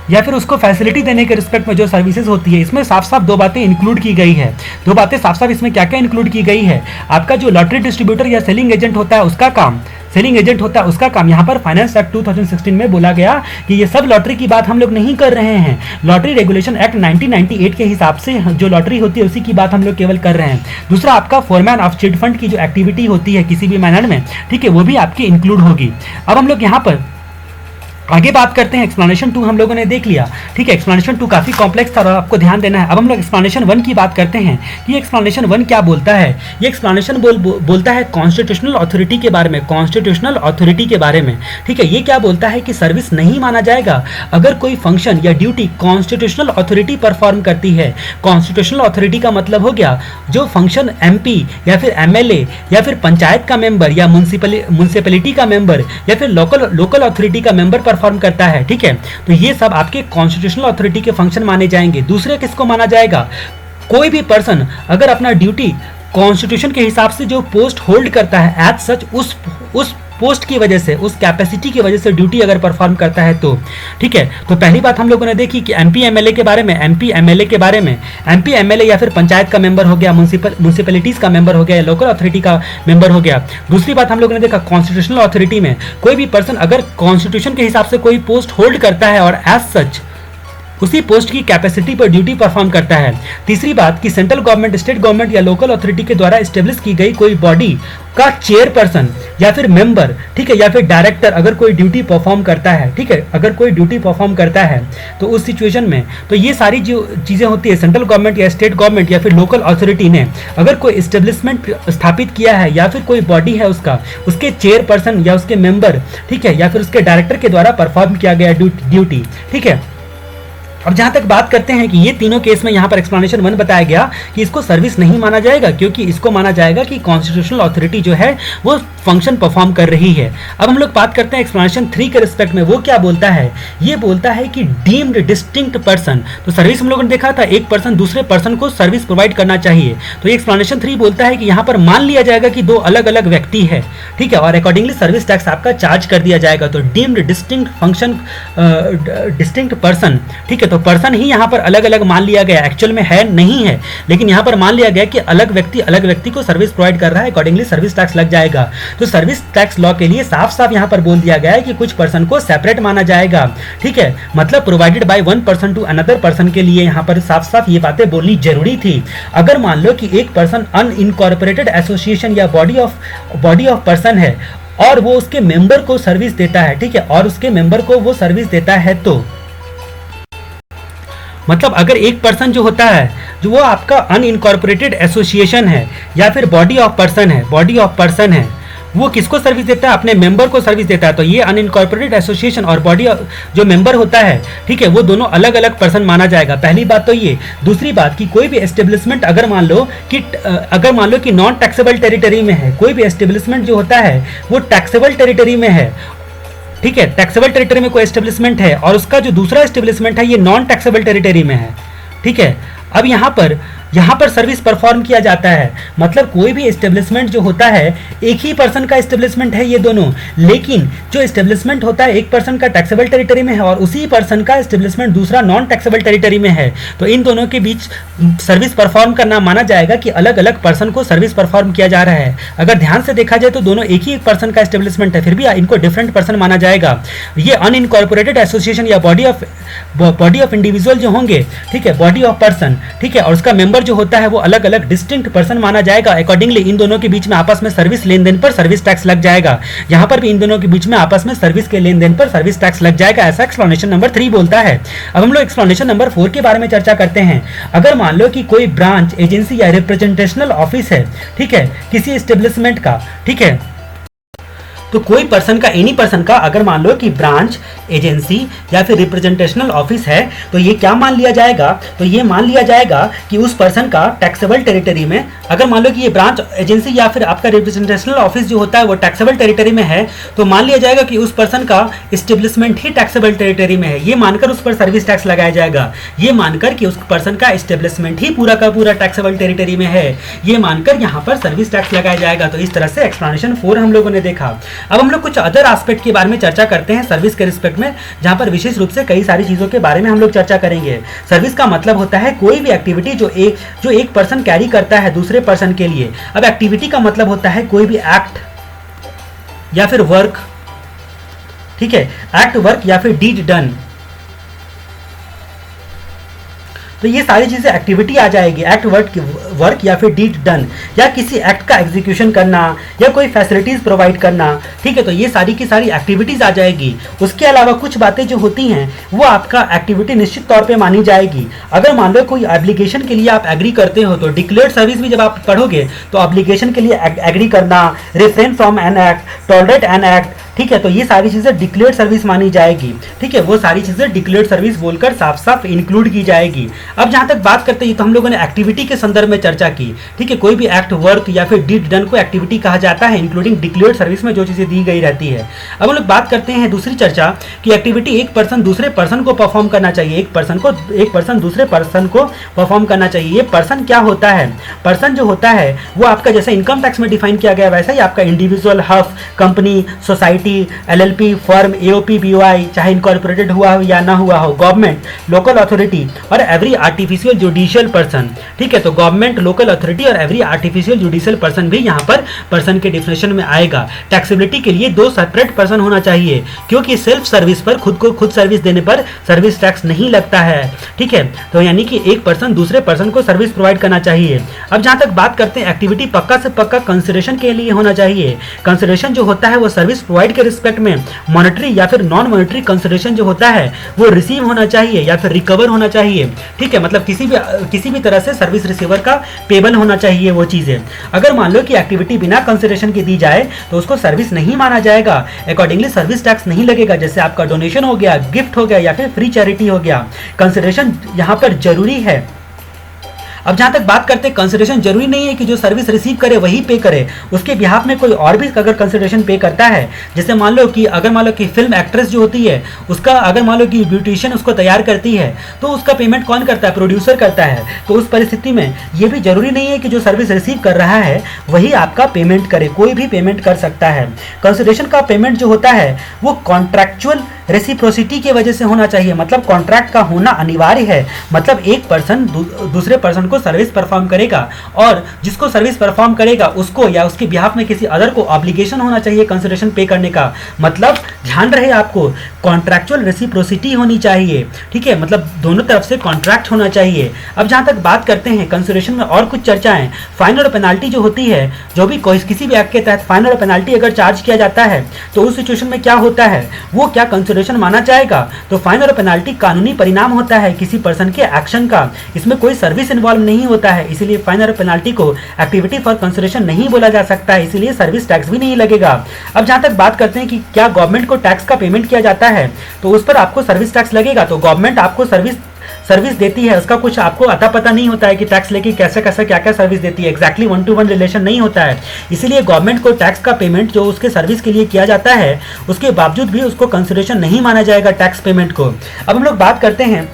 या फिर उसको फैसिलिटी देने के रिस्पेक्ट में जो सर्विसेज होती है, इसमें साफ साफ दो बातें इंक्लूड की गई है। दो बातें साफ साफ इसमें क्या क्या इंक्लूड की गई है, आपका जो लॉटरी डिस्ट्रीब्यूटर या सेलिंग एजेंट होता है उसका काम, सेलिंग एजेंट होता है उसका काम। यहाँ पर फाइनेंस एक्ट 2016 में बोला गया कि ये सब लॉटरी की बात हम लोग नहीं कर रहे हैं, लॉटरी रेगुलेशन एक्ट 1998 के हिसाब से जो लॉटरी होती है उसी की बात हम लोग केवल कर रहे हैं। दूसरा आपका फोरमैन ऑफ चिट फंड की जो एक्टिविटी होती है किसी भी मैनर में, ठीक है, वो भी आपकी इंक्लूड होगी। अब हम लोग यहाँ पर आगे बात करते हैं। एक्सप्लेनेशन 2 हम लोगों ने देख लिया, ठीक है। एक्सप्लेनेशन 2 काफी कॉम्प्लेक्स था और आपको ध्यान देना है। अब हम लोग एक्सप्लेनेशन 1 की बात करते हैं कि ये एक्सप्लेनेशन 1 क्या बोलता है। ये एक्सप्लेनेशन बोलता है कॉन्स्टिट्यूशनल अथॉरिटी के बारे में, कॉन्स्टिट्यूशनल अथॉरिटी के बारे में, ठीक है। ये क्या बोलता है कि सर्विस नहीं माना जाएगा अगर कोई फंक्शन या ड्यूटी कॉन्स्टिट्यूशनल अथॉरिटी परफॉर्म करती है। कॉन्स्टिट्यूशनल अथॉरिटी का मतलब हो गया जो फंक्शन MP या फिर MLA या फिर पंचायत का मेंबर या म्युनिसिपैलिटी का मेंबर या फिर लोकल अथॉरिटी का मेंबर परफॉर्म करता है, ठीक है। तो ये सब आपके कॉन्स्टिट्यूशनल अथॉरिटी के फंक्शन माने जाएंगे। दूसरे किसको माना जाएगा, कोई भी पर्सन अगर अपना ड्यूटी कॉन्स्टिट्यूशन के हिसाब से जो पोस्ट होल्ड करता है एज सच उस पोस्ट की वजह से, उस कैपेसिटी की वजह से ड्यूटी अगर परफॉर्म करता है तो, ठीक है। तो पहली बात हम लोगों ने देखी कि MP MLA के बारे में, MP MLA या फिर पंचायत का मेंबर हो गया, म्युनिसिपैलिटीज का मेंबर हो गया या लोकल अथॉरिटी का मेंबर हो गया। दूसरी बात हम लोगों ने देखा कॉन्स्टिट्यूशनल अथॉरिटी में कोई भी पर्सन अगर कॉन्स्टिट्यूशन के हिसाब से कोई पोस्ट होल्ड करता है और एज सच उसी पोस्ट की कैपेसिटी पर ड्यूटी परफॉर्म करता है। तीसरी बात कि सेंट्रल गवर्नमेंट, स्टेट गवर्नमेंट या लोकल अथॉरिटी के द्वारा एस्टेब्लिश की गई कोई बॉडी का चेयरपर्सन या फिर मेंबर, ठीक है, या फिर डायरेक्टर अगर कोई ड्यूटी परफॉर्म करता है, ठीक है, अगर कोई ड्यूटी परफॉर्म करता है तो उस सिचुएशन में तो ये सारी जो चीज़ें होती है, सेंट्रल गवर्नमेंट या स्टेट गवर्नमेंट या फिर लोकल अथॉरिटी ने अगर कोई एस्टेब्लिशमेंट स्थापित किया है या फिर कोई बॉडी है उसका, उसके चेयरपर्सन या उसके मेंबर, ठीक है, या फिर उसके डायरेक्टर के द्वारा परफॉर्म किया गया ड्यूटी, ठीक है। अब जहां तक बात करते हैं कि ये तीनों केस में यहाँ पर एक्सप्लेनेशन 1 बताया गया कि इसको सर्विस नहीं माना जाएगा, क्योंकि इसको माना जाएगा कि कॉन्स्टिट्यूशनल अथॉरिटी जो है वो फंक्शन परफॉर्म कर रही है। अब हम लोग बात करते हैं एक्सप्लेनेशन 3 के रिस्पेक्ट में। वो क्या बोलता है? ये बोलता है कि डीम्ड डिस्टिंक्ट पर्सन, तो सर्विस हम लोगों ने देखा था एक पर्सन दूसरे पर्सन को सर्विस प्रोवाइड करना चाहिए, तो ये एक्सप्लेनेशन 3 बोलता है कि यहाँ पर मान लिया जाएगा कि दो अलग अलग व्यक्ति है, ठीक है, और अकॉर्डिंगली सर्विस टैक्स आपका चार्ज कर दिया जाएगा। तो deemed distinct function distinct person, ठीक है, तो पर्सन ही यहाँ पर अलग अलग मान लिया गया, एक्चुअल में है नहीं है, लेकिन यहाँ पर मान लिया गया कि अलग व्यक्ति को सर्विस प्रोवाइड कर रहा है, अकॉर्डिंगली सर्विस टैक्स लग जाएगा। तो सर्विस टैक्स लॉ के लिए साफ साफ यहाँ पर बोल दिया गया है कि कुछ पर्सन को सेपरेट माना जाएगा, ठीक है, मतलब provided by one person to another person के लिए यहाँ पर साफ साफ ये बातें बोलनी जरूरी थी। अगर मान लो कि एक पर्सन अनइनकॉर्पोरेटेड एसोसिएशन या बॉडी ऑफ पर्सन है और वो उसके मेंबर को सर्विस देता है, ठीक है, और उसके मेंबर को वो सर्विस देता है, तो मतलब अगर एक पर्सन जो होता है जो वो आपका अनइनकॉर्पोरेटेड एसोसिएशन है या फिर बॉडी ऑफ पर्सन है, वो किसको सर्विस देता है? अपने मेंबर को सर्विस देता है। तो ये अनइनकॉर्पोरेटेड एसोसिएशन और बॉडी जो मेंबर होता है, ठीक है, वो दोनों अलग अलग पर्सन माना जाएगा। पहली बात तो ये। दूसरी बात कि कोई भी एस्टेब्लिशमेंट अगर मान लो कि नॉन टैक्सेबल टेरिटरी में है, कोई भी एस्टेब्लिशमेंट जो होता है वो टैक्सेबल टेरिटरी में है, ठीक है, टैक्सेबल टेरिटरी में कोई एस्टेब्लिशमेंट है और उसका जो दूसरा एस्टेब्लिशमेंट है ये नॉन टैक्सेबल टेरिटरी में है, ठीक है। अब यहाँ पर सर्विस परफॉर्म किया जाता है, मतलब कोई भी एस्टेब्लिशमेंट जो होता है एक ही पर्सन का एस्टेब्लिशमेंट है ये दोनों, लेकिन जो एस्टेब्लिशमेंट होता है एक पर्सन का टैक्सेबल टेरिटरी में है और उसी पर्सन का एस्टेब्लिशमेंट दूसरा नॉन टैक्सेबल टेरिटरी में है, तो इन दोनों के बीच सर्विस परफॉर्म करना माना जाएगा कि अलग अलग पर्सन को सर्विस परफॉर्म किया जा रहा है। अगर ध्यान से देखा जाए तो दोनों एक ही एक पर्सन का एस्टेब्लिशमेंट है, फिर भी इनको डिफरेंट पर्सन माना जाएगा। ये अनइनकॉर्पोरेटेड एसोसिएशन या बॉडी ऑफ इंडिविजुअल जो होंगे, ठीक है, बॉडी ऑफ पर्सन, ठीक है, और उसका मेंबर जो होता है वो अलग अलग डिस्टिंक्ट पर्सन माना जाएगा। अकॉर्डिंगली इन दोनों के बीच में आपस में सर्विस लेन देन पर सर्विस टैक्स लग जाएगा। यहाँ पर भी इन दोनों के बीच में आपस में सर्विस के लेन देन पर सर्विस टैक्स लग जाएगा, ऐसा एक्सप्लेनेशन नंबर 3 बोलता है। अब हम लोग एक्सप्लेनेशन नंबर 4 के बारे में चर्चा करते हैं। अगर मान लो कि कोई ब्रांच, एजेंसी या रिप्रेजेंटेशनल ऑफिस है, ठीक है, किसी एस्टेब्लिशमेंट का, ठीक है, तो कोई पर्सन का, एनी पर्सन का अगर मान लो कि ब्रांच, एजेंसी या फिर रिप्रेजेंटेशनल ऑफिस है, तो ये क्या मान लिया जाएगा? तो ये मान लिया जाएगा कि उस पर्सन का टैक्सेबल टेरिटरी में, अगर मान लो कि ये ब्रांच, एजेंसी या फिर आपका रिप्रेजेंटेशनल ऑफिस जो होता है वो टैक्सेबल टेरिटरी में है, तो मान लिया जाएगा कि उस पर्सन का एस्टेब्लिशमेंट ही टैक्सेबल टेरिटरी में है। ये मानकर उस पर सर्विस टैक्स लगाया जाएगा, ये मानकर कि उस पर्सन का एस्टेब्लिशमेंट ही पूरा का पूरा टैक्सेबल टेरिटरी में है, ये मानकर यहाँ पर सर्विस टैक्स लगाया जाएगा। तो इस तरह से एक्सप्लेनेशन 4 हम लोगों ने देखा। अब हम लोग कुछ अदर एस्पेक्ट के बारे में चर्चा करते हैं सर्विस के रिस्पेक्ट में, जहां पर विशेष रूप से कई सारी चीजों के बारे में हम लोग चर्चा करेंगे। सर्विस का मतलब होता है कोई भी एक्टिविटी जो एक पर्सन कैरी करता है दूसरे पर्सन के लिए। अब एक्टिविटी का मतलब होता है कोई भी एक्ट या फिर वर्क, ठीक है, एक्ट, वर्क या फिर डीड डन, तो ये सारी चीजें एक्टिविटी आ जाएगी। एक्ट, वर्क या फिर डीड डन, या किसी एक्ट का एग्जीक्यूशन करना या कोई फैसिलिटीज प्रोवाइड करना, ठीक है, तो ये सारी की सारी एक्टिविटीज आ जाएगी। उसके अलावा कुछ बातें जो होती हैं वो आपका एक्टिविटी निश्चित तौर पे मानी जाएगी। अगर मान लो कोई एब्लिगेशन के लिए आप एग्री करते हो, तो डिक्लेयर्ड सर्विस भी जब आप पढ़ोगे तो एब्लिगेशन के लिए एग्री करना, refrain from an act, tolerate an act, ठीक है, तो ये सारी चीजें डिक्लेयर्ड सर्विस मानी जाएगी, ठीक है, वो सारी चीजें डिक्लेयर्ड सर्विस बोलकर साफ साफ इंक्लूड की जाएगी। अब जहां तक बात करते हैं तो हम लोगों ने एक्टिविटी के संदर्भ में चर्चा की, ठीक है, कोई भी एक्ट, वर्क या फिर डीड डन को एक्टिविटी कहा जाता है, इंक्लूडिंग डिक्लेयर्ड सर्विस में जो चीजें दी गई रहती है। अब हम लोग बात करते हैं दूसरी चर्चा कि एक्टिविटी एक पर्सन दूसरे पर्सन को परफॉर्म करना चाहिए, एक पर्सन दूसरे पर्सन को परफॉर्म करना चाहिए। ये पर्सन क्या होता है? पर्सन जो होता है वो आपका जैसे इनकम टैक्स में डिफाइन किया गया वैसा ही आपका individual, HUF, company, society, society, LLP, firm, AOP, BOI, चाहे इनकॉर्पोरेटेड हुआ हो या ना हुआ हो, गवर्नमेंट, लोकल अथॉरिटी और एवरी आर्टिफिशियल जुडिशियल पर्सन। ठीक है, तो गवर्नमेंट, लोकल अथॉरिटी और एवरी आर्टिफिशियल जुडिशियल पर्सन भी यहाँ पर पर्सन के डिफिनेशन में आएगा। टैक्सेबिलिटी के लिए 2 सेपरेट पर्सन होना चाहिए, क्योंकि सेल्फ सर्विस पर खुद को खुद सर्विस देने पर सर्विस टैक्स नहीं लगता है। ठीक है, तो यानी कि एक पर्सन दूसरे पर्सन को सर्विस प्रोवाइड करना चाहिए। अब जहां तक बात करते हैं एक्टिविटी, पक्का से पक्का कंसिडरेशन के लिए होना चाहिए। कंसिडरेशन जो होता है वो सर्विस प्रोवाइड के रिस्पेक्ट में मॉनेटरी या फिर नॉन मॉनेटरी कंसिडरेशन जो होता है वो रिसीव होना चाहिए या फिर रिकवर होना चाहिए। ठीक है, मतलब किसी भी तरह से सर्विस रिसीवर का पेबल होना चाहिए वो चीजें। अगर मान लो कि एक्टिविटी बिना कंसिडरेशन के दी जाए तो उसको सर्विस नहीं माना जाएगा, अकॉर्डिंगली सर्विस टैक्स नहीं लगेगा। जैसे आपका डोनेशन हो गया, गिफ्ट हो गया या फिर फ्री चैरिटी हो गया। कंसिडरेशन यहाँ पर जरूरी है। अब जहां तक बात करते हैं, कंसिडरेशन जरूरी नहीं है कि जो सर्विस रिसीव करे वही पे करे, उसके बिहाफ में कोई और भी अगर कंसिडरेशन पे करता है, जैसे मान लो कि फिल्म एक्ट्रेस जो होती है उसका अगर मान लो कि ब्यूटिशियन उसको तैयार करती है तो उसका पेमेंट कौन करता है? प्रोड्यूसर करता है। तो उस परिस्थिति में ये भी जरूरी नहीं है कि जो सर्विस रिसीव कर रहा है वही आपका पेमेंट करे, कोई भी पेमेंट कर सकता है। कंसिडरेशन का पेमेंट जो होता है वो कॉन्ट्रैक्चुअल रेसिप्रोसिटी की वजह से होना चाहिए, मतलब कॉन्ट्रैक्ट का होना अनिवार्य है। मतलब एक पर्सन दूसरे पर्सन को सर्विस परफॉर्म करेगा और जिसको सर्विस परफॉर्म करेगा उसको या उसके बिहाफ में किसी अदर को ऑब्लिगेशन होना चाहिए कंसिडरेशन पे करने का। मतलब ध्यान रहे आपको, कॉन्ट्रैक्चुअल रेसिप्रोसिटी होनी चाहिए। ठीक है, मतलब दोनों तरफ से कॉन्ट्रैक्ट होना चाहिए। अब जहां तक बात करते हैं कंसिडरेशन में और कुछ चर्चाएं, फाइन और पेनाल्टी जो होती है, जो भी किसी भी एक्ट के तहत फाइन और पेनाल्टी अगर चार्ज किया जाता है तो उस सिचुएशन में क्या होता है, वो क्या कंसिडरेशन माना जाएगा? तो फाइन और पेनाल्टी कानूनी परिणाम होता है किसी पर्सन के एक्शन का, इसमें कोई सर्विस इन्वॉल्व नहीं होता है, इसीलिए फाइन और पेनाल्टी को एक्टिविटी फॉर कंसिडरेशन नहीं बोला जा सकता है, इसीलिए सर्विस टैक्स भी नहीं लगेगा। अब जहां तक बात करते हैं कि क्या गवर्नमेंट को टैक्स का पेमेंट किया जाता है तो उस पर आपको सर्विस टैक्स लगेगा। तो गवर्नमेंट आपको सर्विस देती है, उसका कुछ आपको अता पता नहीं होता है कि टैक्स लेके कैसे कैसे क्या क्या सर्विस देती है, एग्जैक्टली 1-to-1 रिलेशन नहीं होता है। इसीलिए गवर्नमेंट को टैक्स का पेमेंट जो उसके सर्विस के लिए किया जाता है उसके बावजूद भी उसको कंसिडरेशन नहीं माना जाएगा टैक्स पेमेंट को। अब हम लोग बात करते हैं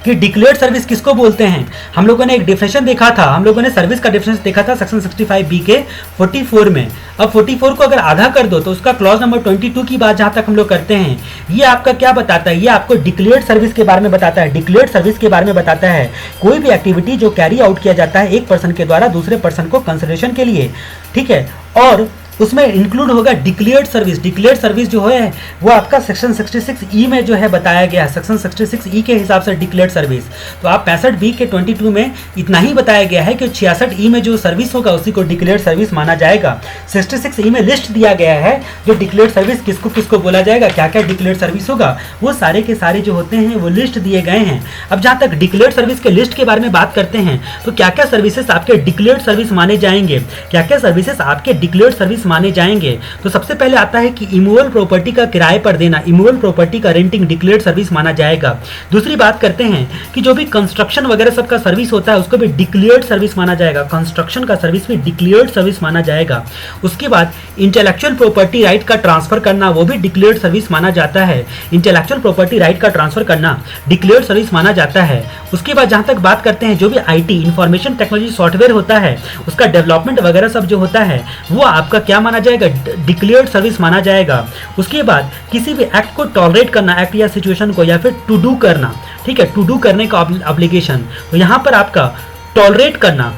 कि डिक्लेयर्ड सर्विस किसको बोलते हैं। हम लोगों ने एक डिफिनेशन देखा था, हम लोगों ने सर्विस का डिफिनेशन देखा था सेक्शन 65B के 44 में। अब 44 को अगर आधा कर दो तो उसका क्लॉज नंबर 22 की बात जहां तक हम लोग करते हैं, ये आपका क्या बताता है? ये आपको डिक्लेयर्ड सर्विस के बारे में बताता है। डिक्लेयर्ड सर्विस के बारे में बताता है कोई भी एक्टिविटी जो कैरी आउट किया जाता है एक पर्सन के द्वारा दूसरे पर्सन को कंसिडरेशन के लिए। ठीक है, और उसमें इंक्लूड होगा डिक्लेयर्ड सर्विस। डिक्लेयर्ड सर्विस जो है वो आपका सेक्शन 66E में जो है बताया गया है, सेक्शन 66E के हिसाब से डिक्लेयर्ड सर्विस। तो आप 65B के 22 में इतना ही बताया गया है कि 66E में जो सर्विस होगा उसी को डिक्लेयर्ड सर्विस माना जाएगा। 66E में लिस्ट दिया गया है जो डिक्लेयर्ड सर्विस किसको किसको बोला जाएगा, क्या क्या डिक्लेयर्ड सर्विस होगा, वो सारे के सारे जो होते हैं वो लिस्ट दिए गए हैं। अब जहाँ तक डिक्लेयर्ड सर्विस के लिस्ट के बारे में बात करते हैं तो क्या क्या सर्विसेज आपके डिक्लेयर्ड सर्विस माने जाएंगे, क्या क्या सर्विसेज आपके डिक्लेयर्ड सर्विस माने जाएंगे। तो सबसे पहले आता है कि इमूवेबल प्रॉपर्टी का किराए पर देना, इमूवेबल प्रॉपर्टी का रेंटिंग डिक्लेयर्ड सर्विस माना जाएगा। दूसरी बात करते हैं कि जो भी कंस्ट्रक्शन वगैरह सब का सर्विस होता है उसको भी डिक्लेयर्ड सर्विस माना जाएगा, कंस्ट्रक्शन का सर्विस भी डिक्लेयर्ड सर्विस माना जाएगा। उसके बाद इंटेलेक्चुअल प्रॉपर्टी राइट का ट्रांसफर करना वो भी डिक्लेयर्ड सर्विस माना जाता है। इंटेलेक्चुअल प्रॉपर्टी राइट का ट्रांसफर करना डिक्लेयर्ड सर्विस माना जाता है। उसके बाद जहां तक बात करते हैं जो भी IT इंफॉर्मेशन टेक्नोलॉजी सॉफ्टवेयर होता है उसका डेवलपमेंट वगैरह सब जो होता है वो आपका क्या माना जाएगा, डिक्लेयर्ड सर्विस माना जाएगा। उसके बाद किसी भी एक्ट को टॉलरेट करना, एक्ट या सिचुएशन को, या फिर टू डू करना, ठीक है, टू डू करने का ऑब्लिगेशन, तो यहां पर आपका टॉलरेट करना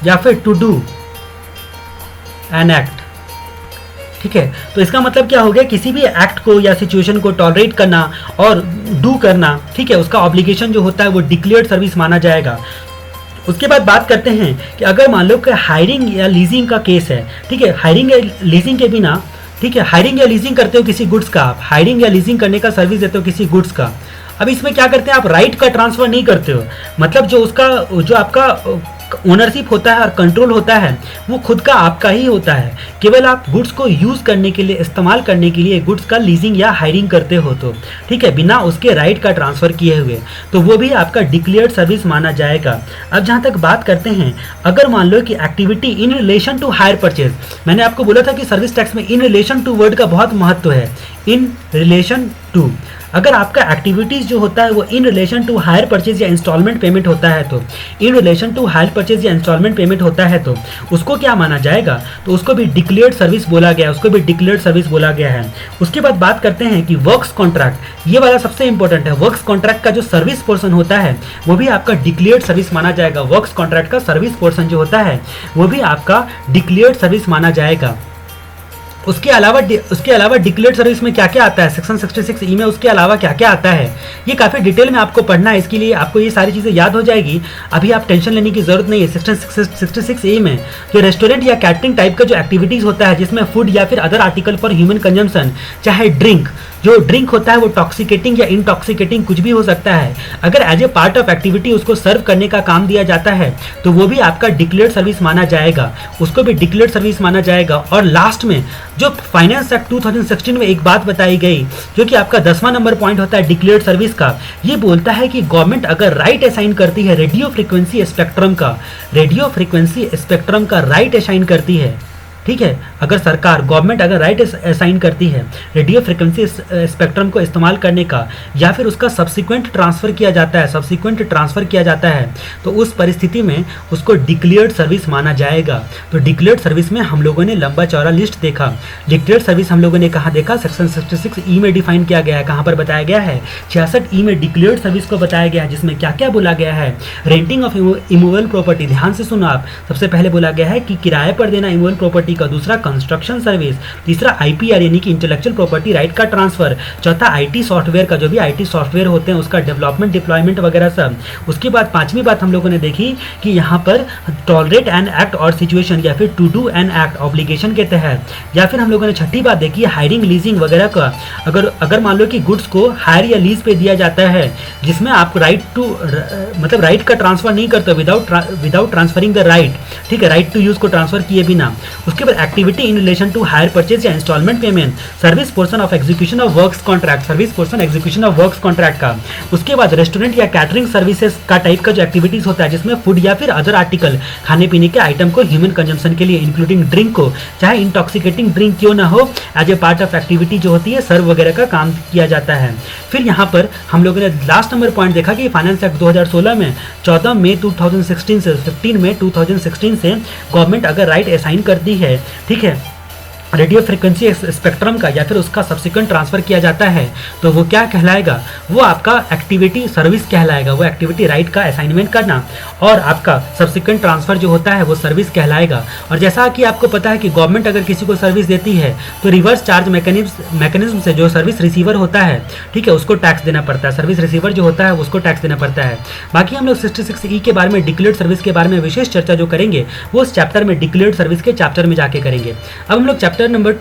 या फिर टू डू एन एक्ट, ठीक है। तो इसका मतलब क्या हो गया, किसी भी एक्ट को या सिचुएशन को टॉलरेट करना और डू करना, ठीक है, उसका ऑब्लिगेशन जो होता है वो डिक्लेयर्ड सर्विस माना जाएगा। उसके बाद बात करते हैं कि अगर मान लो कि हायरिंग या लीजिंग का केस है, ठीक है, हायरिंग या लीजिंग के बिना, ठीक है, हायरिंग या लीजिंग करते हो किसी गुड्स का, आप हायरिंग या लीजिंग करने का सर्विस देते हो किसी गुड्स का। अब इसमें क्या करते हैं, आप राइट का ट्रांसफर नहीं करते हो, मतलब जो आपका ओनरशिप होता है और कंट्रोल होता है वो खुद का आपका ही होता है, केवल आप गुड्स को यूज़ करने के लिए, इस्तेमाल करने के लिए गुड्स का लीजिंग या हायरिंग करते हो, तो ठीक है, बिना उसके राइट का ट्रांसफ़र किए हुए, तो वो भी आपका डिक्लेयर्ड सर्विस माना जाएगा। अब जहाँ तक बात करते हैं, अगर मान लो कि activity in relation to hire purchase, मैंने आपको बोला था कि सर्विस टैक्स में इन रिलेशन टू वर्ड का बहुत महत्व है, इन रिलेशन टू। अगर आपका एक्टिविटीज़ जो होता है वो in relation to hire purchase या इंस्टॉलमेंट पेमेंट होता है, तो in relation to hire purchase या इंस्टॉलमेंट पेमेंट होता है तो उसको क्या माना जाएगा, तो उसको भी डिक्लेयर्ड सर्विस बोला गया है, उसको भी डिक्लेयर्ड सर्विस बोला गया है। उसके बाद बात करते हैं कि वर्क्स कॉन्ट्रैक्ट, ये वाला सबसे इंपॉर्टेंट है। वर्क्स कॉन्ट्रैक्ट का जो सर्विस पोर्शन होता है वो भी आपका डिक्लेयर्ड सर्विस माना जाएगा। वर्क्स कॉन्ट्रैक्ट का सर्विस पोर्शन जो होता है वो भी आपका डिक्लेयर्ड सर्विस माना जाएगा। उसके अलावा डिक्लेयर्ड सर्विस में क्या क्या आता है, सेक्शन 66E में उसके अलावा क्या क्या आता है, ये काफ़ी डिटेल में आपको पढ़ना है। इसके लिए आपको ये सारी चीज़ें याद हो जाएगी, अभी आप टेंशन लेने की ज़रूरत नहीं है। सेक्शन 66A में जो रेस्टोरेंट या कैटरिंग टाइप का जो एक्टिविटीज़ होता है, जिसमें फूड या फिर other article for human consumption, चाहे ड्रिंक, जो ड्रिंक होता है वो टॉक्सिकेटिंग या इनटॉक्सिकेटिंग कुछ भी हो सकता है, अगर as a part of activity उसको सर्व करने का काम दिया जाता है तो वो भी आपका डिक्लेयर्ड सर्विस माना जाएगा, उसको भी डिक्लेयर्ड सर्विस माना जाएगा। और लास्ट में जो फाइनेंस एक्ट 2016 में एक बात बताई गई, जो कि आपका 10वां नंबर पॉइंट होता है डिक्लेयर्ड सर्विस का, ये बोलता है कि गवर्नमेंट अगर राइट असाइन करती है रेडियो फ्रीक्वेंसी स्पेक्ट्रम का राइट असाइन करती है, ठीक है, अगर सरकार गवर्नमेंट अगर राइट असाइन करती है रेडियो फ्रिक्वेंसी स्पेक्ट्रम को इस्तेमाल करने का, या फिर उसका सब्सिक्वेंट ट्रांसफ़र किया जाता है, तो उस परिस्थिति में उसको डिक्लेयर्ड सर्विस माना जाएगा। तो डिक्लेयर्ड सर्विस में हम लोगों ने लंबा चौड़ा लिस्ट देखा। डिक्लेयर्ड सर्विस हम लोगों ने कहाँ देखा, सेक्शन 66E में डिफाइन किया गया है। कहाँ पर बताया गया है, 66E में डिक्लेयर्ड सर्विस को बताया गया है, जिसमें क्या क्या बोला गया है, रेंटिंग ऑफ इमूवेबल प्रॉपर्टी, ध्यान से सुनो आप, सबसे पहले बोला गया है कि किराए पर देना इमूवेबल प्रॉपर्टी का, दूसरा कंस्ट्रक्शन सर्विस, तीसरा आईपीआर यानी कि इंटेलेक्चुअल प्रॉपर्टी राइट का ट्रांसफर, चौथा आईटी सॉफ्टवेयर का, जो भी आईटी सॉफ्टवेयर होते हैं उसका डेवलपमेंट डिप्लॉयमेंट वगैरह सब। उसके बाद पांचवी बात हम लोगों ने देखी कि यहाँ पर टॉलरेट एन एक्ट और सिचुएशन या फिर to do an act obligation के तहत, या फिर हम लोगों ने छठी बात देखी हायरिंग लीजिंग वगैरह का, अगर मान लो कि गुड्स को हायर या लीज पे दिया जाता है जिसमें आप राइट का ट्रांसफर नहीं करते विदाउट ट्रांसफरिंग द राइट, ठीक है, राइट टू यूज को ट्रांसफर किए बिना। उसके बाद activity in relation to hire purchase या instalment payment, service portion of execution of works contract का। उसके बाद रेस्टोरेंट या कैटरिंग सर्विसेज का टाइप का जो एक्टिविटीज होता है, जिसमें फूड या फिर अदर आर्टिकल, खाने पीने के आइटम को ह्यूमन कंजम्पशन के लिए इंक्लूडिंग ड्रिंक को, चाहे इंटॉक्सिकेटिंग ड्रिंक क्यों ना हो, as a part of activity जो होती है सर्व वगैरह का काम किया जाता है। फिर यहाँ पर हम लोगों ने लास्ट नंबर पॉइंट देखा कि फाइनेंस एक्ट 2016 में 14 मई 2016 से 15 मई 2016 से गवर्नमेंट अगर राइट असाइन करती है, ठीक है, रेडियो फ्रिक्वेंसी स्पेक्ट्रम का, या फिर उसका सब्सिक्वेंट ट्रांसफर किया जाता है, तो वो क्या कहलाएगा, वो आपका एक्टिविटी सर्विस कहलाएगा। वो एक्टिविटी राइट का असाइनमेंट करना और आपका सब्सिक्वेंट ट्रांसफर जो होता है वो सर्विस कहलाएगा। और जैसा कि आपको पता है कि गवर्नमेंट अगर किसी को सर्विस देती है तो रिवर्स चार्ज मैकेनिज्म से जो सर्विस रिसीवर होता है, ठीक है, उसको टैक्स देना पड़ता है। सर्विस रिसीवर जो होता है उसको टैक्स देना पड़ता है। बाकी हम लोग 66E के बारे में, डिक्लेयर्ड सर्विस के बारे में विशेष चर्चा जो करेंगे वो उस चैप्टर में, डिक्लेयर्ड सर्विस के चैप्टर में जाके करेंगे। अब हम लोग चैप्टर नंबर,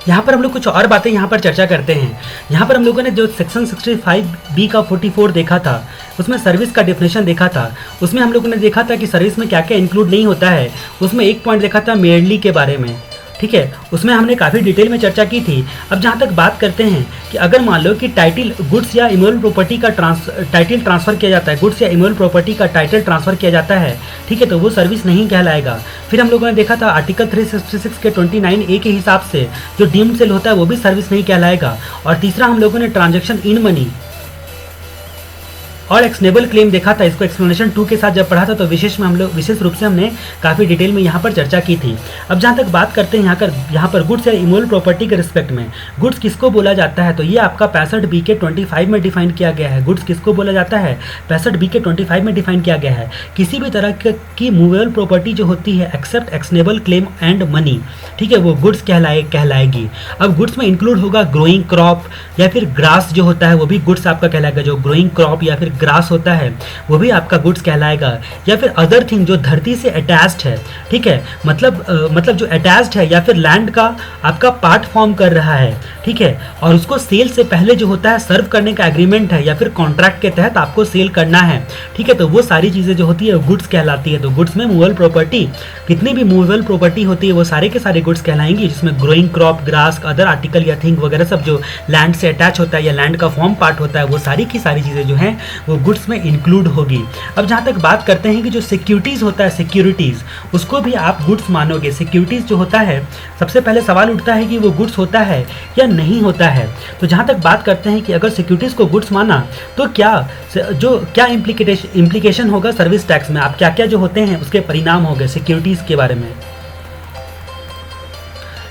यहाँ पर हम लोग कुछ और बातें यहाँ पर चर्चा करते हैं। यहाँ पर हम लोगों ने जो सेक्शन 65B का 44 देखा था, उसमें सर्विस का डेफिनेशन देखा था। उसमें हम लोगों ने देखा था कि सर्विस में क्या क्या इंक्लूड नहीं होता है। उसमें एक पॉइंट देखा था मेयरली के बारे में, ठीक है, उसमें हमने काफ़ी डिटेल में चर्चा की थी। अब जहाँ तक बात करते हैं कि अगर मान लो कि टाइटल गुड्स या इमूवेबल प्रॉपर्टी का टाइटल ट्रांसफ़र किया जाता है, गुड्स या इमूवेबल प्रॉपर्टी का टाइटल ट्रांसफ़र किया जाता है, ठीक है, तो वो सर्विस नहीं कहलाएगा। फिर हम लोगों ने देखा था आर्टिकल 366 के 29A के हिसाब से जो डीम्ड सेल होता है वो भी सर्विस नहीं कहलाएगा। और तीसरा हम लोगों ने ट्रांजेक्शन इन मनी और एक्सनेबल क्लेम देखा था। इसको एक्सप्लेनेशन 2 के साथ जब पढ़ा था तो विशेष रूप से हमने काफ़ी डिटेल में यहाँ पर चर्चा की थी। अब जहाँ तक बात करते हैं यहाँ पर गुड्स या इमूवेबल प्रॉपर्टी के रिस्पेक्ट में, गुड्स किसको बोला जाता है, तो ये आपका 65B के 25 में डिफाइन किया गया है। गुड्स किसको बोला जाता है, 65B के 25 में डिफाइन किया गया है, किसी भी तरह की मूवेबल प्रॉपर्टी जो होती है except actionable claim and money, ठीक है, वो गुड्स कहलाएगी। अब गुड्स में इंक्लूड होगा ग्रोइंग क्रॉप या फिर ग्रास जो होता है वो भी गुड्स आपका कहलाएगा। जो ग्रोइंग क्रॉप या फिर ग्रास होता है वो भी आपका गुड्स कहलाएगा। या फिर अदर थिंग जो धरती से अटैच्ड है, ठीक है, मतलब जो अटैच्ड है या फिर लैंड का आपका पार्ट फॉर्म कर रहा है, ठीक है, और उसको सेल से पहले जो होता है सर्व करने का एग्रीमेंट है या फिर कॉन्ट्रैक्ट के तहत आपको सेल करना है, ठीक है, तो वो सारी चीज़ें जो होती है गुड्स कहलाती है। तो गुड्स में मूवेबल प्रॉपर्टी, कितनी भी मूवेबल प्रॉपर्टी होती है वो सारे के सारे गुड्स कहलाएंगी, जिसमें growing crop, grass, other article या थिंग वगैरह सब जो लैंड से अटैच होता है या लैंड का फॉर्म पार्ट होता है, वो सारी की सारी चीज़ें जो हैं वो गुड्स में इंक्लूड होगी। अब जहाँ तक बात करते हैं कि जो सिक्योरिटीज़ होता है, सिक्योरिटीज़ उसको भी आप गुड्स मानोगे। सिक्योरिटीज़ जो होता है, सबसे पहले सवाल उठता है कि वो गुड्स होता है या नहीं होता है। तो जहाँ तक बात करते हैं कि अगर सिक्योरिटीज़ को गुड्स माना तो क्या इम्प्लीकेशन होगा सर्विस टैक्स में, आप क्या क्या जो होते हैं उसके परिणाम होंगे सिक्योरिटीज़ के बारे में।